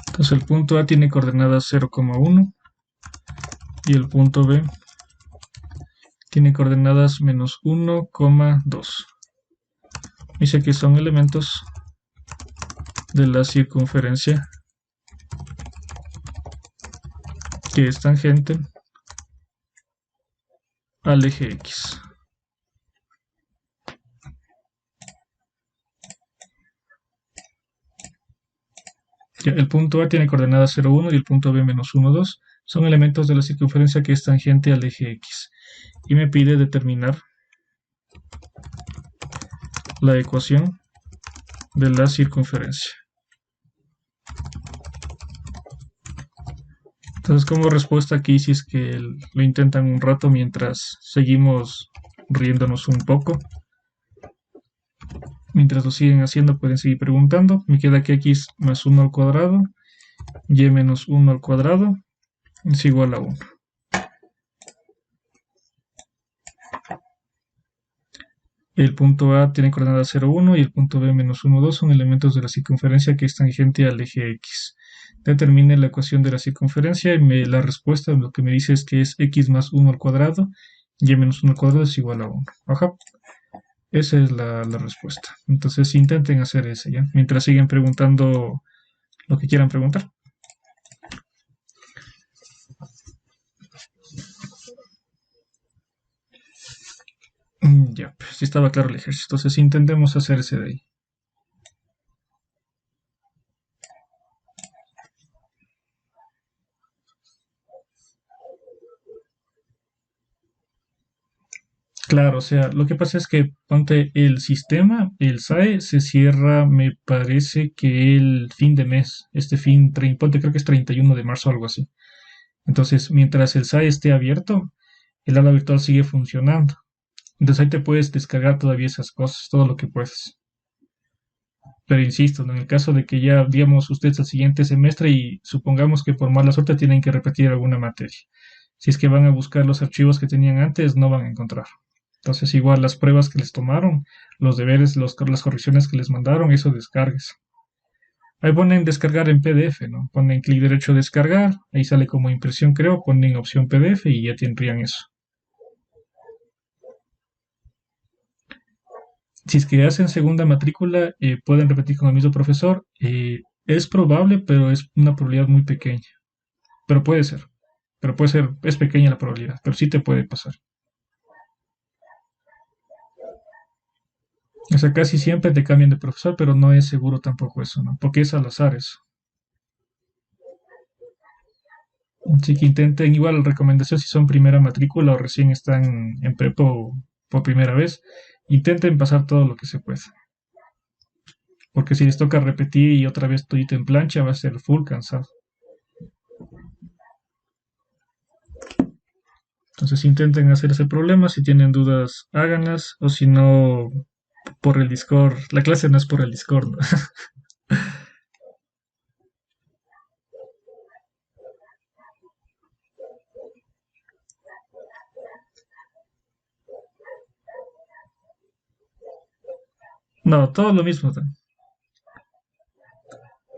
Entonces el punto A tiene coordenadas 0,1 y el punto B tiene coordenadas menos 1,2. Dice que son elementos de la circunferencia que es tangente al eje X. Ya, el punto A tiene coordenadas 0,1 y el punto B menos 1,2. Son elementos de la circunferencia que es tangente al eje X. Y me pide determinar la ecuación de la circunferencia. Entonces, como respuesta aquí, si es que lo intentan un rato mientras seguimos riéndonos un poco. Mientras lo siguen haciendo, pueden seguir preguntando. Me queda que x más 1 al cuadrado, y menos 1 al cuadrado es igual a 1. El punto A tiene coordenadas 0, 1 y el punto B menos 1, 2 son elementos de la circunferencia que es tangente al eje X. Determine la ecuación de la circunferencia y la respuesta lo que me dice es que es x más 1 al cuadrado, y menos 1 al cuadrado es igual a 1. Ajá. Esa es la respuesta. Entonces intenten hacer ese, ¿ya? Mientras siguen preguntando lo que quieran preguntar. Ya, pues sí estaba claro el ejercicio. Entonces intentemos hacer ese de ahí. Claro, o sea, lo que pasa es que ponte el sistema, el SAE, se cierra, me parece que el fin de mes, este fin, ponte creo que es 31 de marzo o algo así. Entonces, mientras el SAE esté abierto, el aula virtual sigue funcionando. Entonces ahí te puedes descargar todavía esas cosas, todo lo que puedes. Pero insisto, ¿no? En el caso de que ya, digamos, ustedes al siguiente semestre y supongamos que por mala suerte tienen que repetir alguna materia. Si es que van a buscar los archivos que tenían antes, no van a encontrar. Entonces, igual las pruebas que les tomaron, los deberes, las correcciones que les mandaron, eso descargues. Ahí ponen descargar en PDF, ¿no? Ponen clic derecho descargar, ahí sale como impresión creo, ponen opción PDF y ya tendrían eso. Si es que hacen segunda matrícula, pueden repetir con el mismo profesor. Es probable, pero es una probabilidad muy pequeña. Pero puede ser. Pero puede ser, es pequeña la probabilidad, pero sí te puede pasar. O sea, casi siempre te cambian de profesor, pero no es seguro tampoco eso, ¿no? Porque es al azar eso. Así que intenten, igual, recomendación si son primera matrícula o recién están en prepo por primera vez, intenten pasar todo lo que se pueda. Porque si les toca repetir y otra vez todo en plancha, va a ser full cansado. Entonces intenten hacer ese problema. Si tienen dudas, háganlas. O si no, por el Discord. La clase no es por el Discord, ¿no? No, todo lo mismo.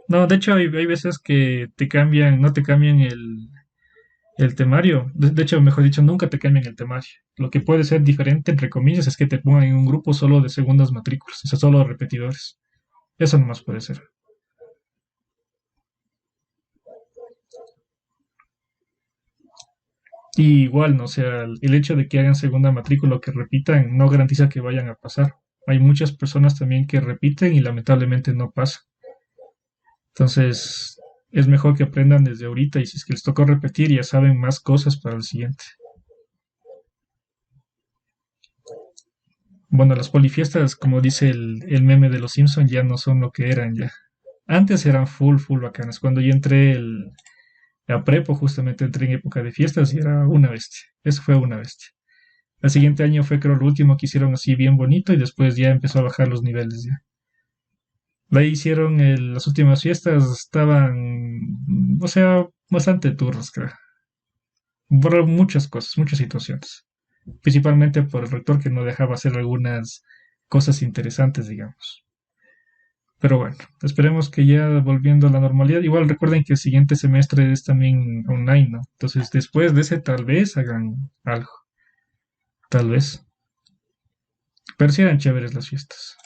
No, de hecho hay veces que te cambian, no te cambian el temario. De hecho, mejor dicho, nunca te cambian el temario. Lo que puede ser diferente, entre comillas, es que te pongan en un grupo solo de segundas matrículas, o sea, solo de repetidores. Eso nomás puede ser. Y igual, ¿no? O sea, el hecho de que hagan segunda matrícula o que repitan no garantiza que vayan a pasar. Hay muchas personas también que repiten y lamentablemente no pasan. Entonces, es mejor que aprendan desde ahorita y si es que les tocó repetir, ya saben más cosas para el siguiente. Bueno, las polifiestas, como dice el meme de los Simpson, ya no son lo que eran ya. Antes eran full bacanas. Cuando yo entré a prepo, justamente entré en época de fiestas y era una bestia. Eso fue una bestia. El siguiente año fue creo el último que hicieron así bien bonito y después ya empezó a bajar los niveles ya. De ahí hicieron las últimas fiestas, estaban, o sea, bastante turros, creo. Por muchas cosas, muchas situaciones. Principalmente por el rector que no dejaba hacer algunas cosas interesantes, digamos. Pero bueno, esperemos que ya volviendo a la normalidad, igual recuerden que el siguiente semestre es también online, ¿no? Entonces después de ese tal vez hagan algo, tal vez. Pero sí eran chéveres las fiestas,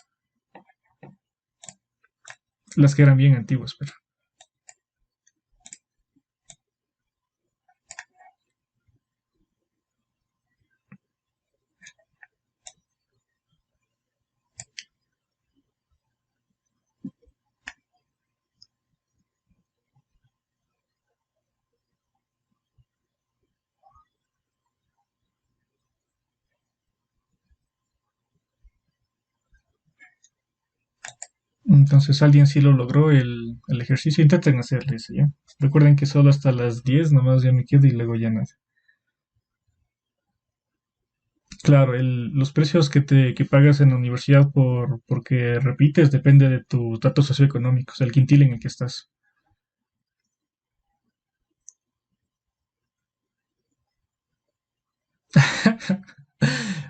las que eran bien antiguas, pero. Entonces alguien sí lo logró el ejercicio, intenten hacerle ese, ¿ya? Recuerden que solo hasta las 10 nomás ya me quedo y luego ya nada. Claro, los precios que pagas en la universidad porque repites depende de tus datos socioeconómicos, el quintil en el que estás.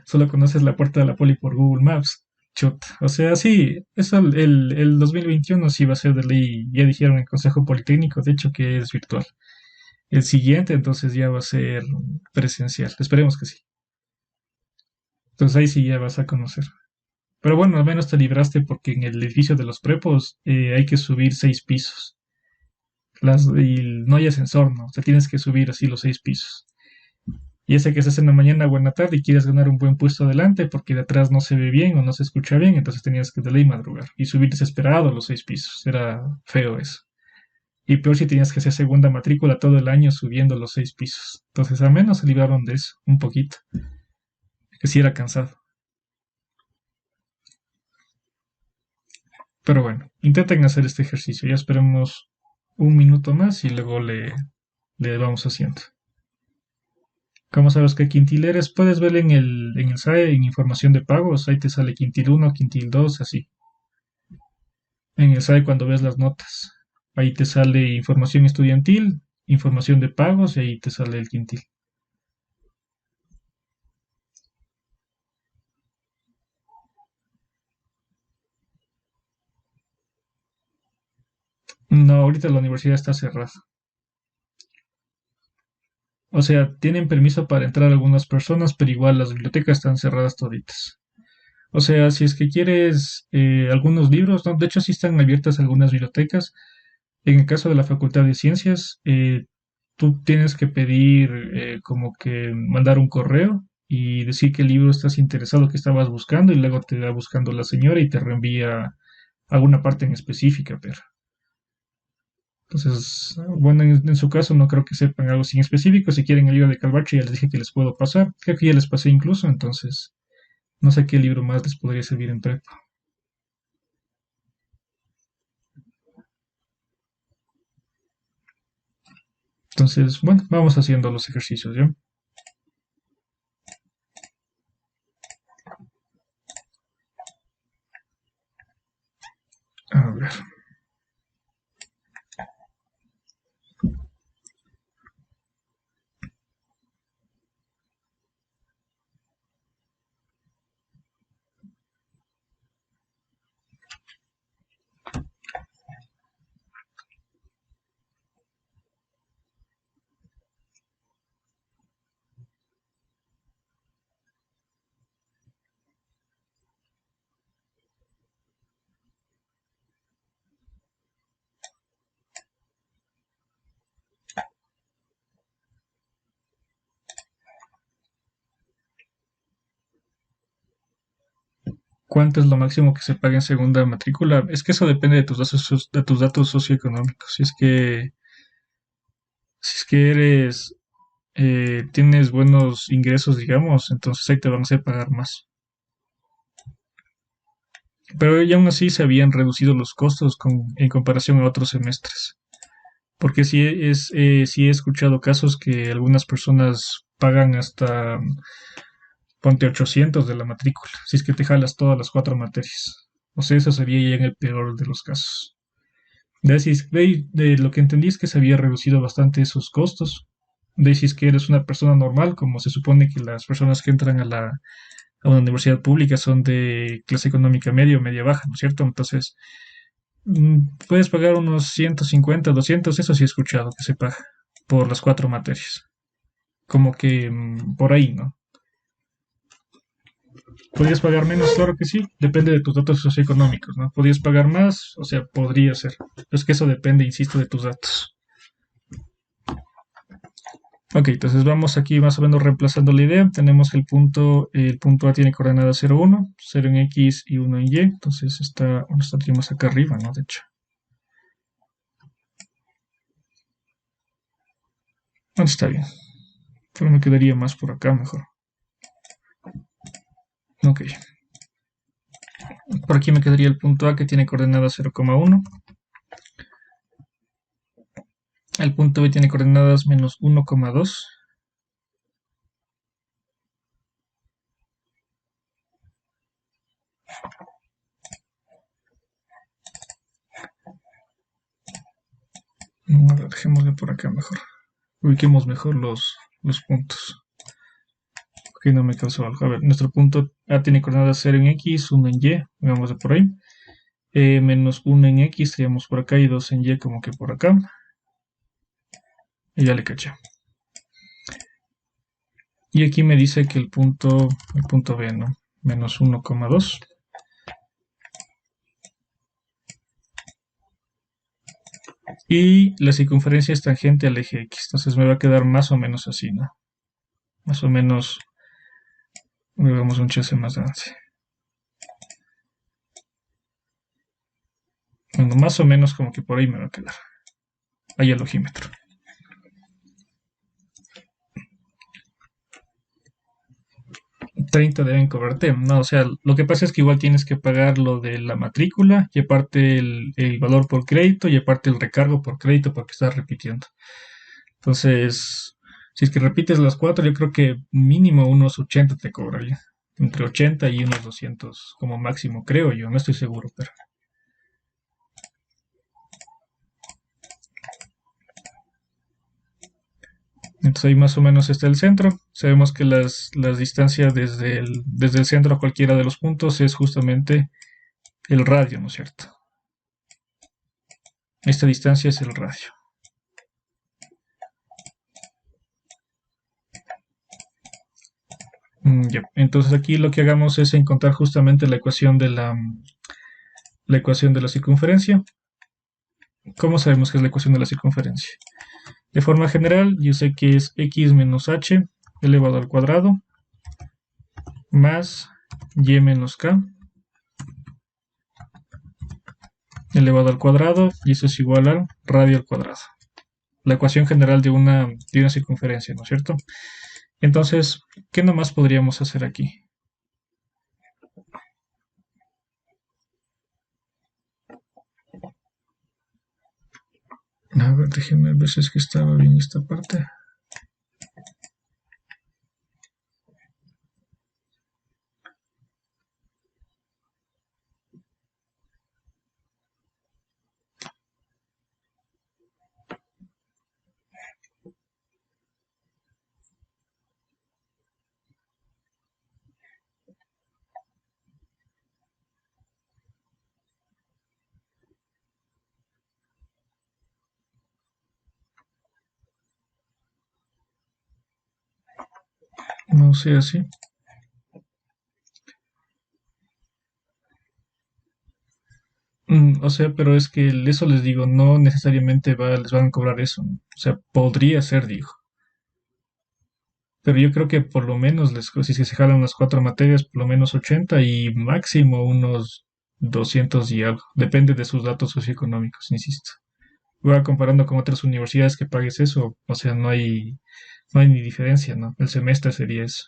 Solo conoces la puerta de la poli por Google Maps. Chut. O sea, sí, eso el 2021 sí va a ser de ley. Ya dijeron en el Consejo Politécnico, de hecho, que es virtual. El siguiente, entonces, ya va a ser presencial. Esperemos que sí. Entonces ahí sí ya vas a conocer. Pero bueno, al menos te libraste porque en el edificio de los prepos hay que subir 6 pisos. Y no hay ascensor, ¿no? O sea, tienes que subir así los 6 pisos. Y ese que estás en la mañana o en la tarde y quieres ganar un buen puesto adelante porque de atrás no se ve bien o no se escucha bien, entonces tenías que de ley madrugar y subir desesperado los 6 pisos. Era feo eso. Y peor si tenías que hacer segunda matrícula todo el año subiendo los 6 pisos. Entonces al menos se libraron de eso, un poquito, que sí era cansado. Pero bueno, intenten hacer este ejercicio. Ya esperemos un minuto más y luego le vamos haciendo. ¿Cómo sabes qué quintil eres? Puedes ver en el SAE, en información de pagos, ahí te sale quintil uno, quintil 2, así. En el SAE cuando ves las notas, ahí te sale información estudiantil, información de pagos y ahí te sale el quintil. No, ahorita la universidad está cerrada. O sea, tienen permiso para entrar algunas personas, pero igual las bibliotecas están cerradas toditas. O sea, si es que quieres algunos libros, ¿no? De hecho sí están abiertas algunas bibliotecas. En el caso de la Facultad de Ciencias, tú tienes que pedir como que mandar un correo y decir qué libro estás interesado, que estabas buscando, y luego te va buscando la señora y te reenvía alguna parte en específica, pero. Entonces, bueno, en su caso no creo que sepan algo sin específico. Si quieren el libro de Calvache, ya les dije que les puedo pasar. Creo que ya les pasé incluso, entonces no sé qué libro más les podría servir en prepa. Entonces, bueno, vamos haciendo los ejercicios, ¿ya? A ver. ¿Cuánto es lo máximo que se paga en segunda matrícula? Es que eso depende de tus datos socioeconómicos. Si es que tienes buenos ingresos, digamos, entonces ahí te van a hacer pagar más. Pero ya aún así se habían reducido los costos en comparación a otros semestres. Porque sí he escuchado casos que algunas personas pagan hasta, ponte 800 de la matrícula, si es que te jalas todas las cuatro materias. O sea, eso sería ya en el peor de los casos. De lo que entendí es que se había reducido bastante esos costos. De si es que eres una persona normal, como se supone que las personas que entran a una universidad pública son de clase económica media o media baja, ¿no es cierto? Entonces, puedes pagar unos 150, 200, eso sí he escuchado que se paga por las cuatro materias. Como que por ahí, ¿no? ¿Podrías pagar menos? Claro que sí, depende de tus datos socioeconómicos, ¿no? ¿Podrías pagar más? O sea, podría ser. Pero es que eso depende, insisto, de tus datos. Ok, entonces vamos aquí más o menos reemplazando la idea. Tenemos el punto A tiene coordenadas 0, 1, 0 en X y 1 en Y. Entonces está aquí más acá arriba, ¿no? De hecho. Bueno, está bien. Pero me quedaría más por acá mejor. Ok. Por aquí me quedaría el punto A que tiene coordenadas 0,1. El punto B tiene coordenadas menos 1,2. A ver, dejémosle por acá mejor. Ubiquemos mejor los puntos. Ok, no me causó algo. A ver, nuestro punto A tiene coordenadas 0 en X, 1 en Y. Vamos de por ahí. Menos 1 en X, seríamos por acá, y 2 en Y como que por acá. Y ya le caché. Y aquí me dice que el punto B, ¿no? Menos 1,2. Y la circunferencia es tangente al eje X. Entonces me va a quedar más o menos así, ¿no? Más o menos, hagamos un chance más grande. Bueno, más o menos como que por ahí me va a quedar. Ahí el ojímetro. 30 deben cobrarte. No, o sea, lo que pasa es que igual tienes que pagar lo de la matrícula y aparte el valor por crédito y aparte el recargo por crédito porque estás repitiendo. Entonces, si es que repites las cuatro, yo creo que mínimo unos 80 te cobraría. Entre 80 y unos 200 como máximo, creo yo. No estoy seguro, pero. Entonces ahí más o menos está el centro. Sabemos que las distancias desde el centro a cualquiera de los puntos es justamente el radio, ¿no es cierto? Esta distancia es el radio. Ya. Entonces aquí lo que hagamos es encontrar justamente la ecuación de la ecuación de la circunferencia. ¿Cómo sabemos que es la ecuación de la circunferencia? De forma general, yo sé que es x menos h elevado al cuadrado más y menos k elevado al cuadrado, y eso es igual al radio al cuadrado. La ecuación general de una circunferencia, ¿no es cierto? Entonces, ¿qué nomás podríamos hacer aquí? A ver, déjenme ver si es que estaba bien esta parte. No sé así. O sea, pero es que eso les digo, no necesariamente les van a cobrar eso, ¿no? O sea, podría ser, digo. Pero yo creo que por lo menos, si se jalan las cuatro materias, por lo menos 80 y máximo unos 200 y algo. Depende de sus datos socioeconómicos, insisto. Ahora comparando con otras universidades que pagues eso, o sea, no hay ni diferencia, ¿no? El semestre sería eso.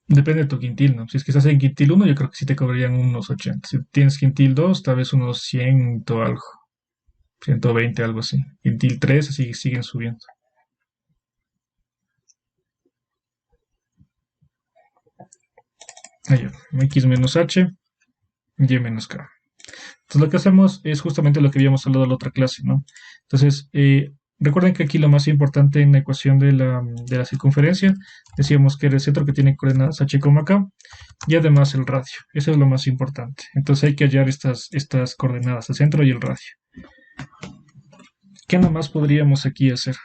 Depende de tu quintil, ¿no? Si es que estás en quintil uno, yo creo que sí te cobrarían unos 80. Si tienes quintil 2, tal vez unos 100 o algo, 120, algo así. Quintil 3, así siguen subiendo. Ahí, x menos h, y menos k. Entonces lo que hacemos es justamente lo que habíamos hablado en la otra clase, ¿no? Entonces, recuerden que aquí lo más importante en la ecuación de la circunferencia, decíamos que era el centro que tiene coordenadas h, k, y además el radio. Eso es lo más importante. Entonces hay que hallar estas coordenadas, el centro y el radio. ¿Qué nomás podríamos aquí hacer?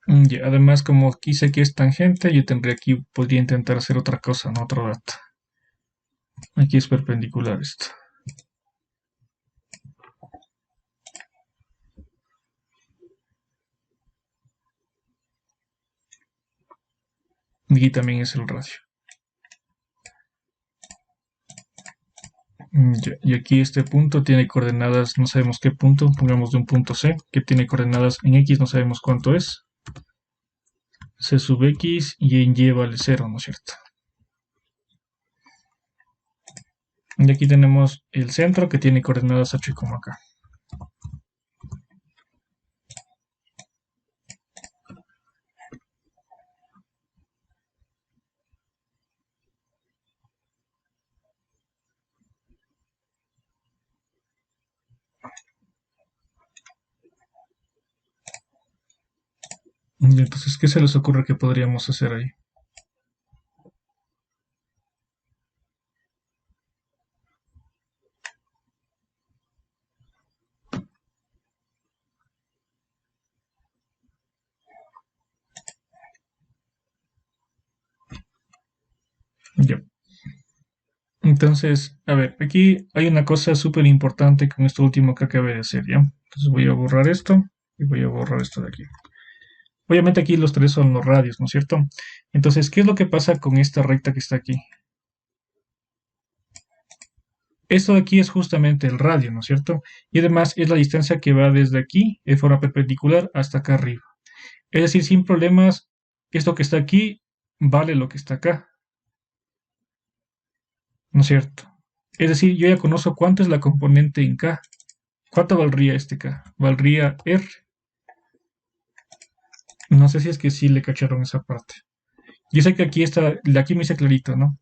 Y además, como aquí sé que es tangente, yo podría intentar hacer otra cosa, ¿no? Otro dato. Aquí es perpendicular esto. Y aquí también es el radio. Y aquí este punto tiene coordenadas, no sabemos qué punto, pongamos de un punto C, que tiene coordenadas en X, no sabemos cuánto es. C sub X y en Y vale 0, ¿no es cierto? Y aquí tenemos el centro que tiene coordenadas H como acá. Y entonces, ¿qué se les ocurre que podríamos hacer ahí? Ya. Entonces, a ver, aquí hay una cosa súper importante con esto último que acabé de hacer, ¿ya? Entonces voy a borrar esto y voy a borrar esto de aquí. Obviamente aquí los tres son los radios, ¿no es cierto? Entonces, ¿qué es lo que pasa con esta recta que está aquí? Esto de aquí es justamente el radio, ¿no es cierto? Y además es la distancia que va desde aquí, de forma perpendicular, hasta acá arriba. Es decir, sin problemas, esto que está aquí vale lo que está acá, ¿no es cierto? Es decir, yo ya conozco cuánto es la componente en K. ¿Cuánto valdría este K? Valdría R. No sé si es que sí le cacharon esa parte. Yo sé que aquí está, aquí me dice clarito, ¿no?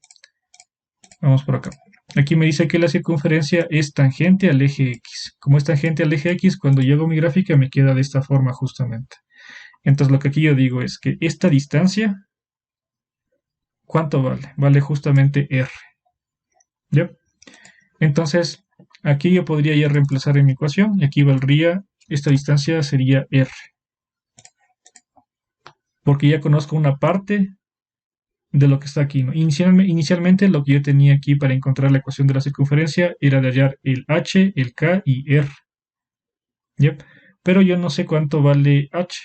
Vamos por acá. Aquí me dice que la circunferencia es tangente al eje X. Como es tangente al eje X, cuando yo hago mi gráfica me queda de esta forma justamente. Entonces lo que aquí yo digo es que esta distancia, ¿cuánto vale? Vale justamente R. ¿Ya? Entonces, aquí yo podría ya reemplazar en mi ecuación y aquí valdría, esta distancia sería R. Porque ya conozco una parte de lo que está aquí, ¿no? Inicialmente lo que yo tenía aquí para encontrar la ecuación de la circunferencia era de hallar el h, el k y r. ¿Yep? Pero yo no sé cuánto vale h,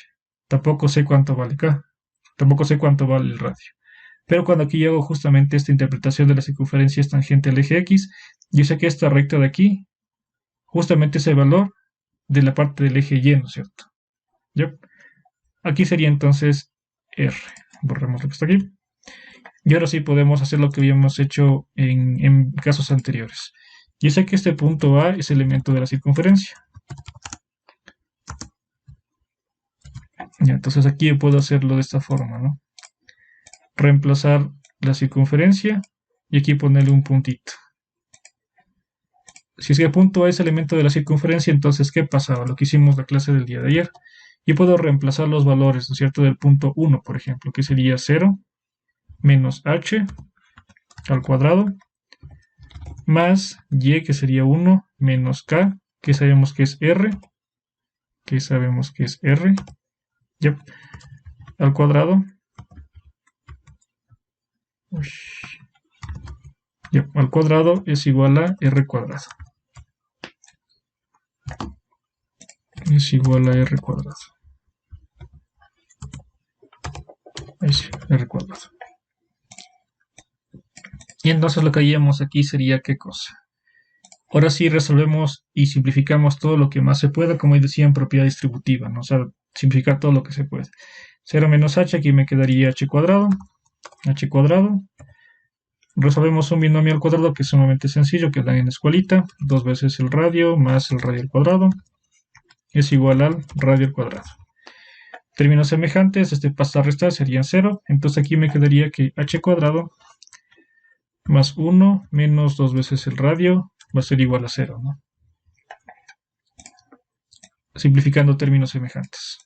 tampoco sé cuánto vale k, tampoco sé cuánto vale el radio. Pero cuando aquí yo hago justamente esta interpretación de la circunferencia es tangente al eje x, yo sé que esta recta de aquí, justamente ese valor de la parte del eje y, ¿no es cierto? ¿Yep? Aquí sería entonces r. Borremos lo que está aquí. Y ahora sí podemos hacer lo que habíamos hecho en casos anteriores. Yo sé que este punto A es elemento de la circunferencia. Ya, entonces aquí yo puedo hacerlo de esta forma, ¿no? Reemplazar la circunferencia y aquí ponerle un puntito. Si es que el punto A es elemento de la circunferencia, entonces ¿qué pasaba? Lo que hicimos la clase del día de ayer. Yo puedo reemplazar los valores, ¿no es cierto? Del punto 1, por ejemplo, que sería 0 menos h al cuadrado más y, que sería 1, menos k, que sabemos que es r, yep, al cuadrado, yep, al cuadrado es igual a r cuadrado. Es igual a r cuadrado. Ahí sí, r cuadrado. Y entonces lo que haríamos aquí sería ¿qué cosa? Ahora sí resolvemos y simplificamos todo lo que más se pueda, como decía en propiedad distributiva, ¿no? O sea, simplificar todo lo que se puede. 0 menos h, aquí me quedaría h cuadrado. Resolvemos un binomio al cuadrado que es sumamente sencillo, que dan en la escuelita. 2 veces el radio más el radio al cuadrado es igual al radio al cuadrado. Términos semejantes, este pasa a restar, serían 0. Entonces aquí me quedaría que h cuadrado más 1 menos 2 veces el radio va a ser igual a 0, ¿no? Simplificando términos semejantes.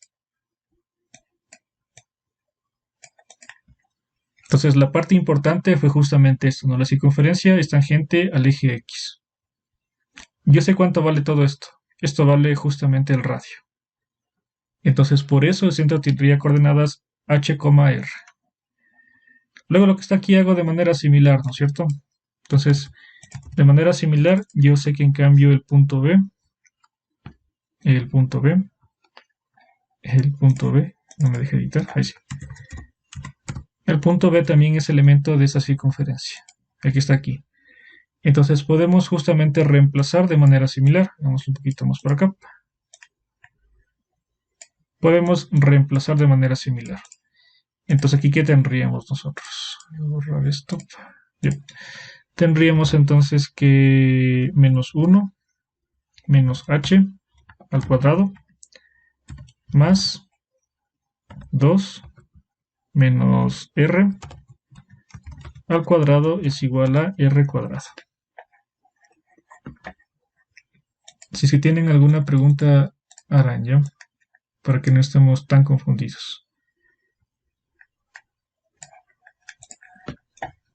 Entonces la parte importante fue justamente esto, ¿no? La circunferencia es tangente al eje X. Yo sé cuánto vale todo esto. Esto vale justamente el radio. Entonces por eso el centro tendría coordenadas h, r. Luego lo que está aquí hago de manera similar, ¿no es cierto? Entonces, de manera similar, yo sé que en cambio el punto B, no me deje editar, ahí sí. El punto B también es elemento de esa circunferencia, el que está aquí. Entonces podemos justamente reemplazar de manera similar. Vamos un poquito más por acá. Podemos reemplazar de manera similar. Entonces aquí, ¿qué tendríamos nosotros? Voy a borrar esto. Bien. Tendríamos entonces que menos 1 menos h al cuadrado más 2 menos r al cuadrado es igual a r cuadrado. Si se tienen alguna pregunta, harán ya, para que no estemos tan confundidos.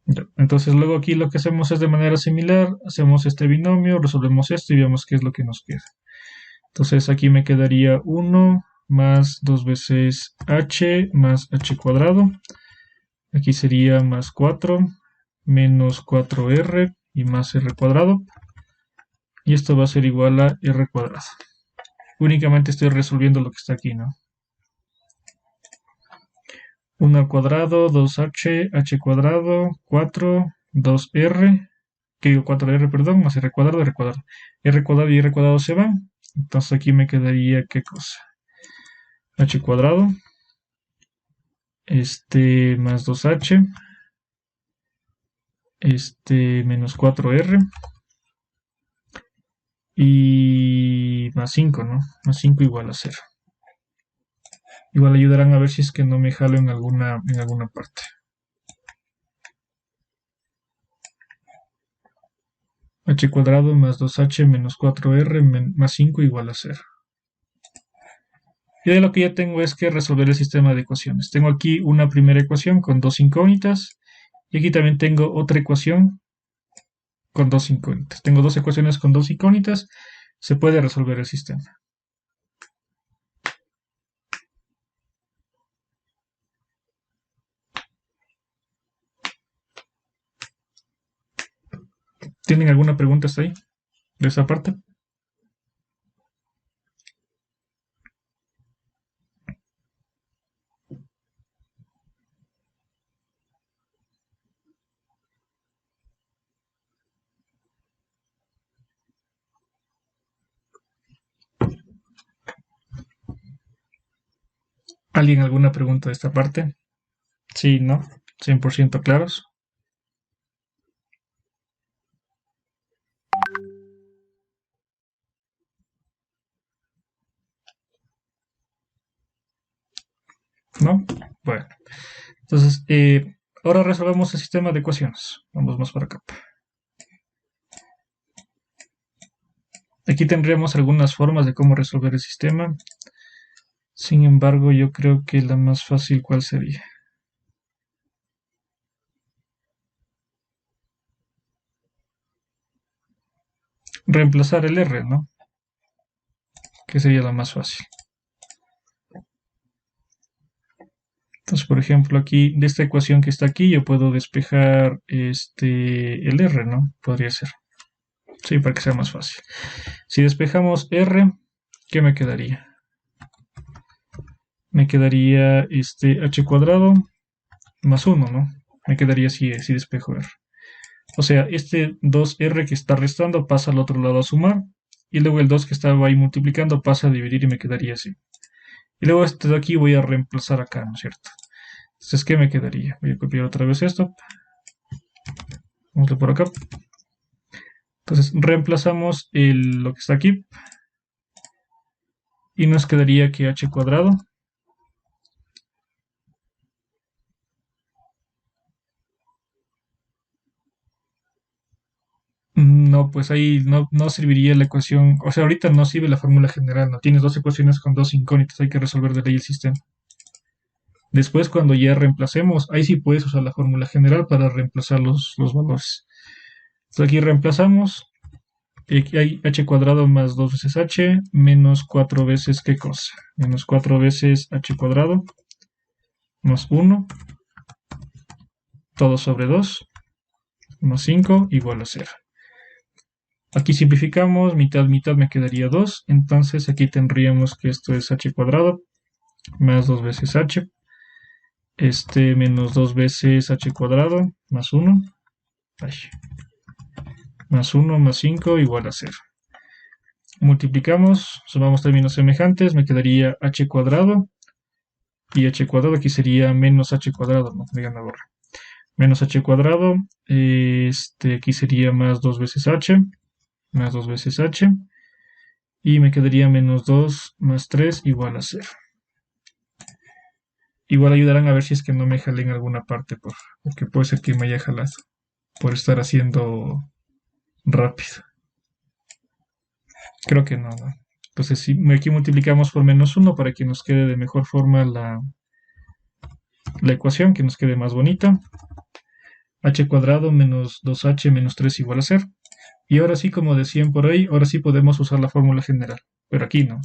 Ya. Entonces luego aquí lo que hacemos es de manera similar, hacemos este binomio, resolvemos esto y vemos qué es lo que nos queda. Entonces aquí me quedaría 1 más 2 veces h más h cuadrado. Aquí sería más 4 menos 4r y más r cuadrado. Y esto va a ser igual a r cuadrado. Únicamente estoy resolviendo lo que está aquí, ¿no? 1 al cuadrado, 2h, h cuadrado, 4, 2r, que digo 4r, perdón, más r cuadrado, r cuadrado. R cuadrado y r cuadrado se van. Entonces aquí me quedaría, ¿qué cosa? H cuadrado, más 2h, menos 4r, y más 5, ¿no? Más 5 igual a 0. Igual ayudarán a ver si es que no me jalo en alguna parte. H cuadrado más 2h menos 4r más 5 igual a 0. Y de lo que ya tengo es que resolver el sistema de ecuaciones. Tengo aquí una primera ecuación con dos incógnitas y aquí también tengo otra ecuación con dos incógnitas. Tengo dos ecuaciones con dos incógnitas. Se puede resolver el sistema. ¿Tienen alguna pregunta hasta ahí? ¿De esa parte? ¿Alguien alguna pregunta de esta parte? Sí, no. 100% claros. ¿No? Bueno. Entonces, ahora resolvemos el sistema de ecuaciones. Vamos más para acá. Aquí tendríamos algunas formas de cómo resolver el sistema. Sin embargo, yo creo que la más fácil, ¿cuál sería? Reemplazar el R, ¿no? Que sería la más fácil. Entonces, por ejemplo, aquí, de esta ecuación que está aquí, yo puedo despejar el R, ¿no? Podría ser. Sí, para que sea más fácil. Si despejamos R, ¿qué me quedaría? Me quedaría h cuadrado más 1, ¿no? Me quedaría si despejo R. O sea, este 2R que está restando pasa al otro lado a sumar. Y luego el 2 que estaba ahí multiplicando pasa a dividir y me quedaría así. Y luego este de aquí voy a reemplazar acá, ¿no es cierto? Entonces, ¿qué me quedaría? Voy a copiar otra vez esto. Vamos por acá. Entonces, reemplazamos lo que está aquí. Y nos quedaría que h cuadrado no, pues ahí no serviría la ecuación. O sea, ahorita no sirve la fórmula general. No tienes dos ecuaciones con dos incógnitas. Hay que resolver de ley el sistema. Después, cuando ya reemplacemos, ahí sí puedes usar la fórmula general para reemplazar los valores. Entonces aquí reemplazamos. Aquí hay h cuadrado más 2 veces h menos 4 veces ¿qué cosa? Menos 4 veces h cuadrado más 1 todo sobre 2 más 5 igual a 0. Aquí simplificamos, mitad, mitad me quedaría 2. Entonces aquí tendríamos que esto es h cuadrado más 2 veces h. Menos 2 veces h cuadrado más 1. Ay, más 1 más 5 igual a 0. Multiplicamos, sumamos términos semejantes, me quedaría h cuadrado. Y h cuadrado aquí sería menos h cuadrado, no, digan la borra. Menos h cuadrado, aquí sería más 2 veces h, más 2 veces h. Y me quedaría menos 2 más 3 igual a 0. Igual ayudarán a ver si es que no me jalé en alguna parte, porque puede ser que me haya jalado por estar haciendo rápido. Creo que no, ¿no? Entonces, si aquí multiplicamos por menos 1 para que nos quede de mejor forma la ecuación, que nos quede más bonita. H cuadrado menos 2h menos 3 igual a 0. Y ahora sí, como decían por ahí, ahora sí podemos usar la fórmula general, pero aquí no.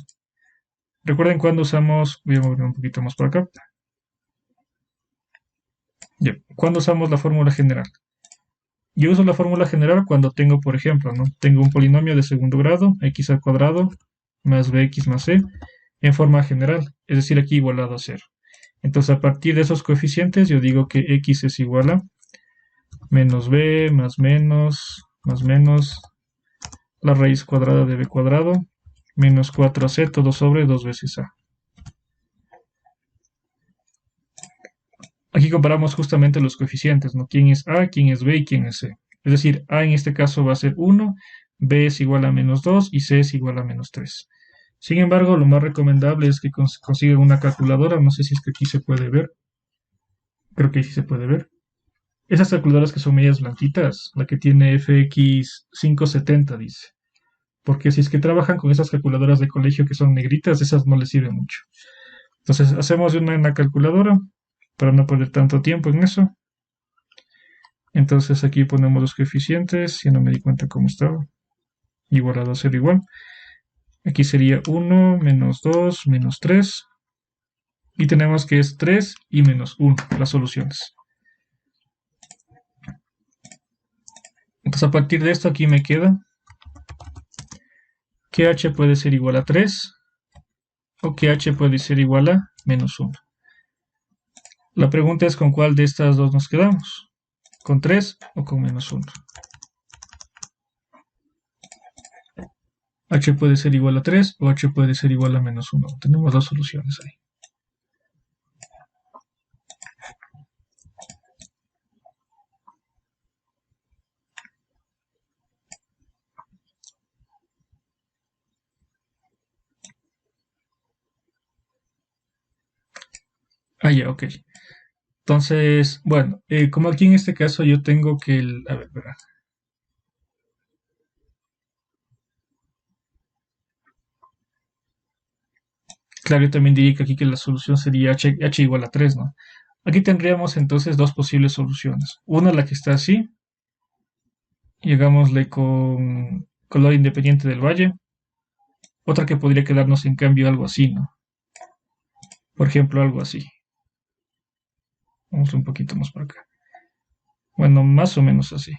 Recuerden cuando usamos, voy a mover un poquito más por acá. ¿Cuándo usamos la fórmula general? Yo uso la fórmula general cuando tengo, por ejemplo, ¿no? Tengo un polinomio de segundo grado, x al cuadrado más bx más c, en forma general, es decir, aquí igualado a 0. Entonces, a partir de esos coeficientes, yo digo que x es igual a menos b más menos la raíz cuadrada de b cuadrado menos 4ac todo sobre 2 veces a. Aquí comparamos justamente los coeficientes, ¿no? ¿Quién es a, quién es b y quién es c? Es decir, a en este caso va a ser 1, B es igual a -2 y C es igual a -3. Sin embargo, lo más recomendable es que consigan una calculadora. No sé si es que aquí se puede ver. Creo que sí se puede ver. Esas calculadoras que son medias blanquitas, la que tiene FX 570, dice. Porque si es que trabajan con esas calculadoras de colegio que son negritas, esas no les sirven mucho. Entonces, hacemos una en la calculadora para no perder tanto tiempo en eso. Entonces, aquí ponemos los coeficientes. Ya no me di cuenta cómo estaba. Igual a 2, 0 igual. Aquí sería 1, -2, -3. Y tenemos que es 3 y -1 las soluciones. Entonces, a partir de esto, aquí me queda que h puede ser igual a 3 o que h puede ser igual a -1. La pregunta es con cuál de estas dos nos quedamos, con 3 o con -1. H puede ser igual a 3 o h puede ser igual a -1. Tenemos dos soluciones ahí. Ah, ya, ok. Entonces, bueno, como aquí en este caso yo tengo que a ver, verá. Claro, yo también diría que aquí que la solución sería h igual a 3, ¿no? Aquí tendríamos entonces dos posibles soluciones. Una, la que está así, y hagámosle con color independiente del valle. Otra que podría quedarnos en cambio algo así, ¿no? Por ejemplo, algo así. Vamos un poquito más por acá. Bueno, más o menos así.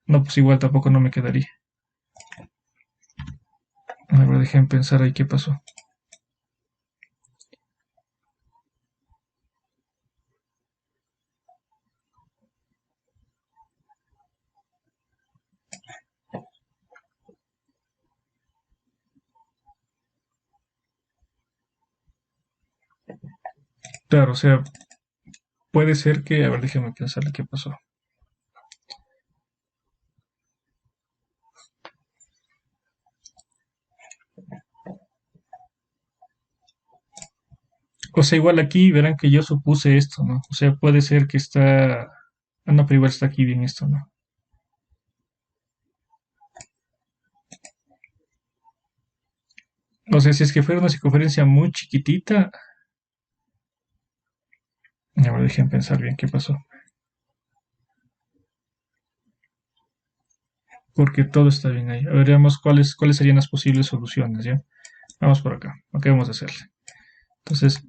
No, pues igual tampoco no me quedaría. A ver, dejen pensar ahí qué pasó. Claro, o sea, puede ser que... A ver, déjenme pensar qué pasó. O sea, igual aquí verán que yo supuse esto, ¿no? O sea, puede ser que está... Ah, no, pero igual está aquí bien esto, ¿no? O sea, si es que fuera una circunferencia muy chiquitita... A ver, dejen pensar bien qué pasó. Porque todo está bien ahí. A ver, veamos cuáles serían las posibles soluciones, ¿ya? Vamos por acá. ¿Qué vamos a hacerle? Entonces,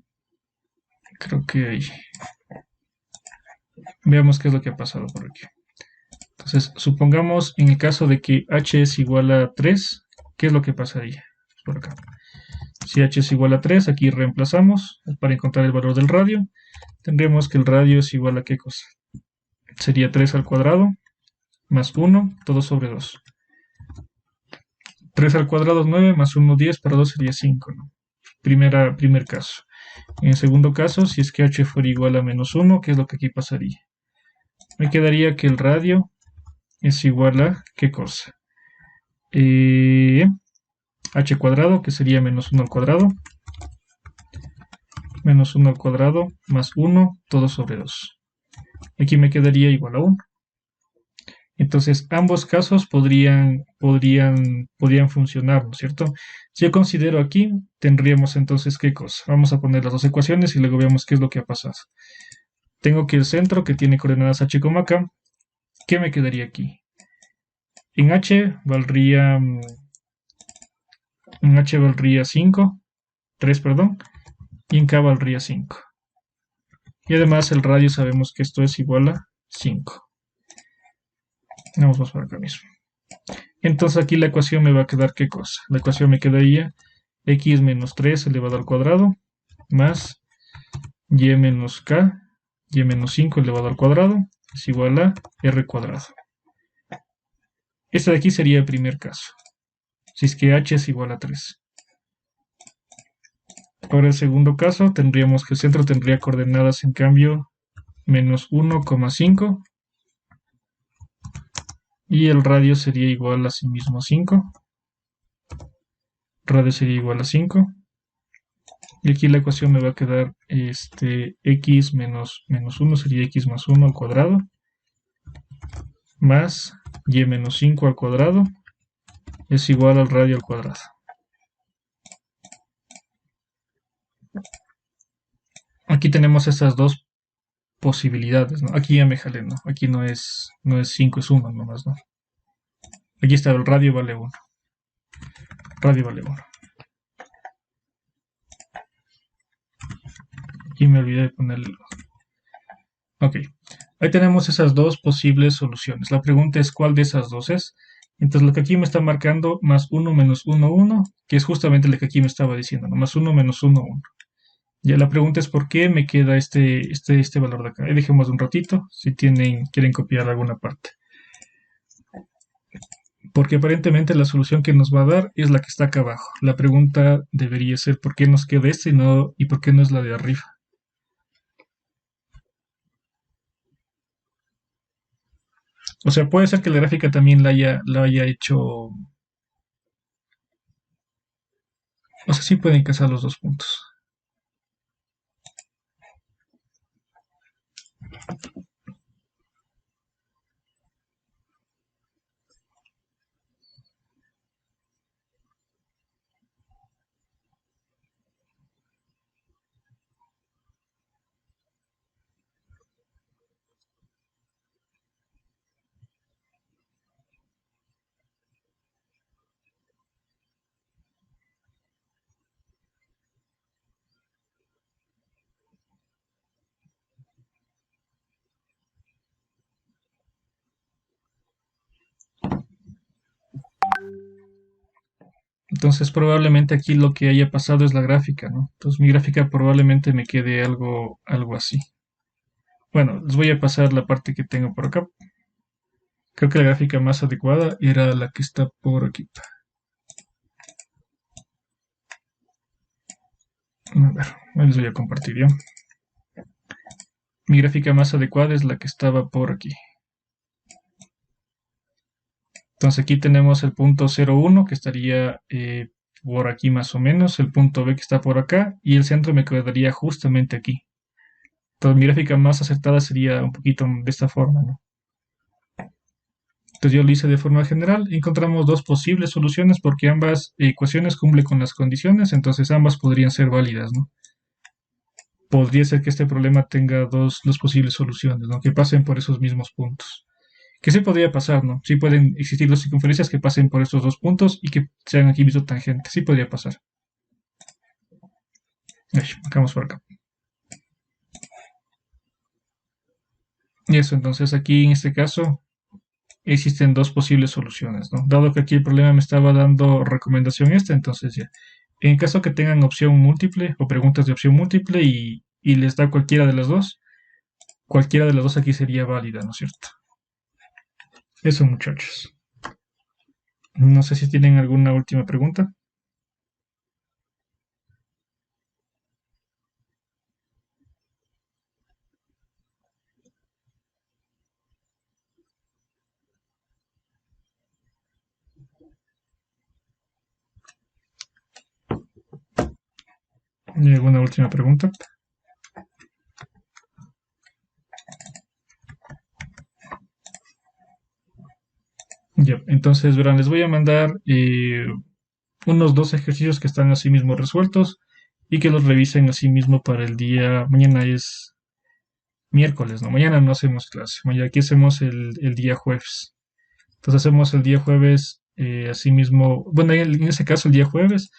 creo que ahí. Veamos qué es lo que ha pasado por aquí. Entonces, supongamos en el caso de que h es igual a 3, ¿qué es lo que pasaría? Por acá. Si h es igual a 3, aquí reemplazamos para encontrar el valor del radio. Tendríamos que el radio es igual a ¿qué cosa? Sería 3 al cuadrado más 1, todo sobre 2. 3 al cuadrado es 9, más 1, 10, para 2 sería 5, ¿no? Primer caso. En el segundo caso, si es que h fuera igual a -1, ¿qué es lo que aquí pasaría? Me quedaría que el radio es igual a ¿qué cosa? H cuadrado, que sería -1 al cuadrado, -1 al cuadrado, más 1, todo sobre 2. Aquí me quedaría igual a 1. Entonces, ambos casos podrían funcionar, ¿no es cierto? Si yo considero aquí, tendríamos entonces, ¿qué cosa? Vamos a poner las dos ecuaciones y luego veamos qué es lo que ha pasado. Tengo que el centro, que tiene coordenadas h, k, ¿qué me quedaría aquí? En h valdría 5, 3, perdón, y en k valdría 5. Y además el radio sabemos que esto es igual a 5. Vamos más por acá mismo. Entonces aquí la ecuación me va a quedar ¿qué cosa? La ecuación me quedaría x menos 3 elevado al cuadrado más y menos k, y menos 5 elevado al cuadrado es igual a r cuadrado. Este de aquí sería el primer caso, si es que h es igual a 3. Ahora el segundo caso tendríamos que el centro tendría coordenadas en cambio menos 1,5 Y el radio sería igual a sí mismo 5. Radio sería igual a 5. Y aquí la ecuación me va a quedar x menos 1 sería x más 1 al cuadrado, más y menos 5 al cuadrado es igual al radio al cuadrado. Aquí tenemos estas dos posibilidades, ¿no? Aquí ya me jalé, ¿no? Aquí no es 5, es 1 nomás, ¿no? Aquí está, el radio vale 1. Radio vale 1. Aquí me olvidé de ponerle. Ok. Ahí tenemos esas dos posibles soluciones. La pregunta es cuál de esas dos es. Entonces lo que aquí me está marcando más 1 menos 1, 1, que es justamente lo que aquí me estaba diciendo, ¿no? Más 1 menos 1, 1. Ya la pregunta es por qué me queda este valor de acá. Ahí dejemos un ratito si quieren copiar alguna parte. Porque aparentemente la solución que nos va a dar es la que está acá abajo. La pregunta debería ser por qué nos queda y por qué no es la de arriba. O sea, puede ser que la gráfica también la haya hecho. O sea, sí pueden casar los dos puntos. Entonces probablemente aquí lo que haya pasado es la gráfica, ¿no? Entonces mi gráfica probablemente me quede algo así. Bueno, les voy a pasar la parte que tengo por acá. Creo que la gráfica más adecuada era la que está por aquí. A ver, ahí les voy a compartir ya. Mi gráfica más adecuada es la que estaba por aquí. Entonces aquí tenemos el punto 0,1 que estaría por aquí más o menos, el punto B que está por acá y el centro me quedaría justamente aquí. Entonces mi gráfica más acertada sería un poquito de esta forma, ¿no? Entonces yo lo hice de forma general. Encontramos dos posibles soluciones porque ambas ecuaciones cumplen con las condiciones, entonces ambas podrían ser válidas, ¿no? Podría ser que este problema tenga dos posibles soluciones, ¿no? Que pasen por esos mismos puntos. Que sí podría pasar, ¿no? Sí pueden existir dos circunferencias que pasen por estos dos puntos y que sean aquí mismo tangentes. Sí podría pasar. Ay, vamos por acá. Y eso, entonces aquí en este caso existen dos posibles soluciones, ¿no? Dado que aquí el problema me estaba dando recomendación esta, entonces ya. En caso que tengan opción múltiple o preguntas de opción múltiple y les da cualquiera de las dos aquí sería válida, ¿no es cierto? Eso, muchachos. No sé si tienen alguna última pregunta. ¿Alguna última pregunta? Ya, entonces, verán, les voy a mandar unos dos ejercicios que están así mismo resueltos y que los revisen así mismo para el día. Mañana es miércoles, ¿no? Mañana no hacemos clase. Mañana aquí hacemos el día jueves. Entonces hacemos el día jueves así mismo. Bueno, en ese caso el día jueves,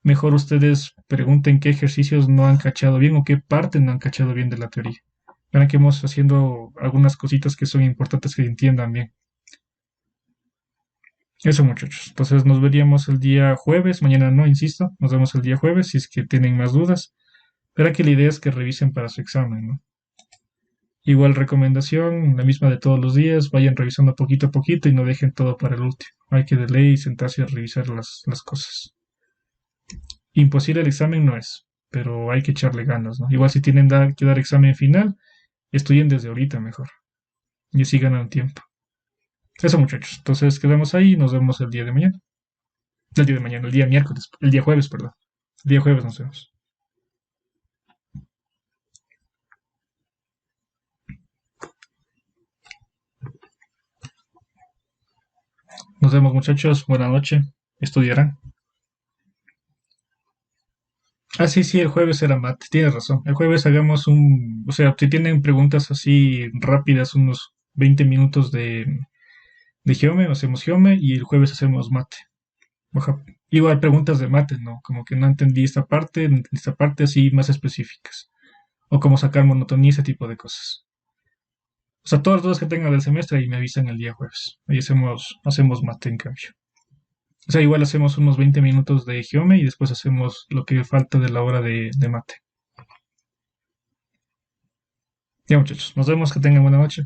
mejor ustedes pregunten qué ejercicios no han cachado bien o qué parte no han cachado bien de la teoría. Verán que hemos haciendo algunas cositas que son importantes que entiendan bien. Eso, muchachos. Entonces nos veríamos el día jueves. Mañana no, insisto. Nos vemos el día jueves si es que tienen más dudas. Pero aquí la idea es que revisen para su examen, ¿no? Igual recomendación, la misma de todos los días. Vayan revisando poquito a poquito y no dejen todo para el último. Hay que de ley sentarse a revisar las cosas. Imposible el examen no es, pero hay que echarle ganas, ¿no? Igual si tienen que dar examen final, estudien desde ahorita mejor. Y así ganan tiempo. Eso, muchachos. Entonces quedamos ahí y nos vemos el día de mañana. El día de mañana, el día miércoles, el día jueves, perdón. El día jueves nos vemos. Nos vemos, muchachos. Buenas noches. Estudiarán. Ah, sí, sí, el jueves era mate. Tienes razón. El jueves hagamos un... O sea, si tienen preguntas así rápidas, unos 20 minutos de Geome, hacemos Geome y el jueves hacemos mate. Oja. Igual preguntas de mate, ¿no? Como que no entendí esta parte, no entendí esta parte, así más específicas. O cómo sacar monotonía, ese tipo de cosas. O sea, todas las dudas que tengan del semestre ahí me avisan el día jueves. Ahí hacemos mate en cambio. O sea, igual hacemos unos 20 minutos de Geome y después hacemos lo que falta de la hora de mate. Ya, muchachos, nos vemos, que tengan buena noche.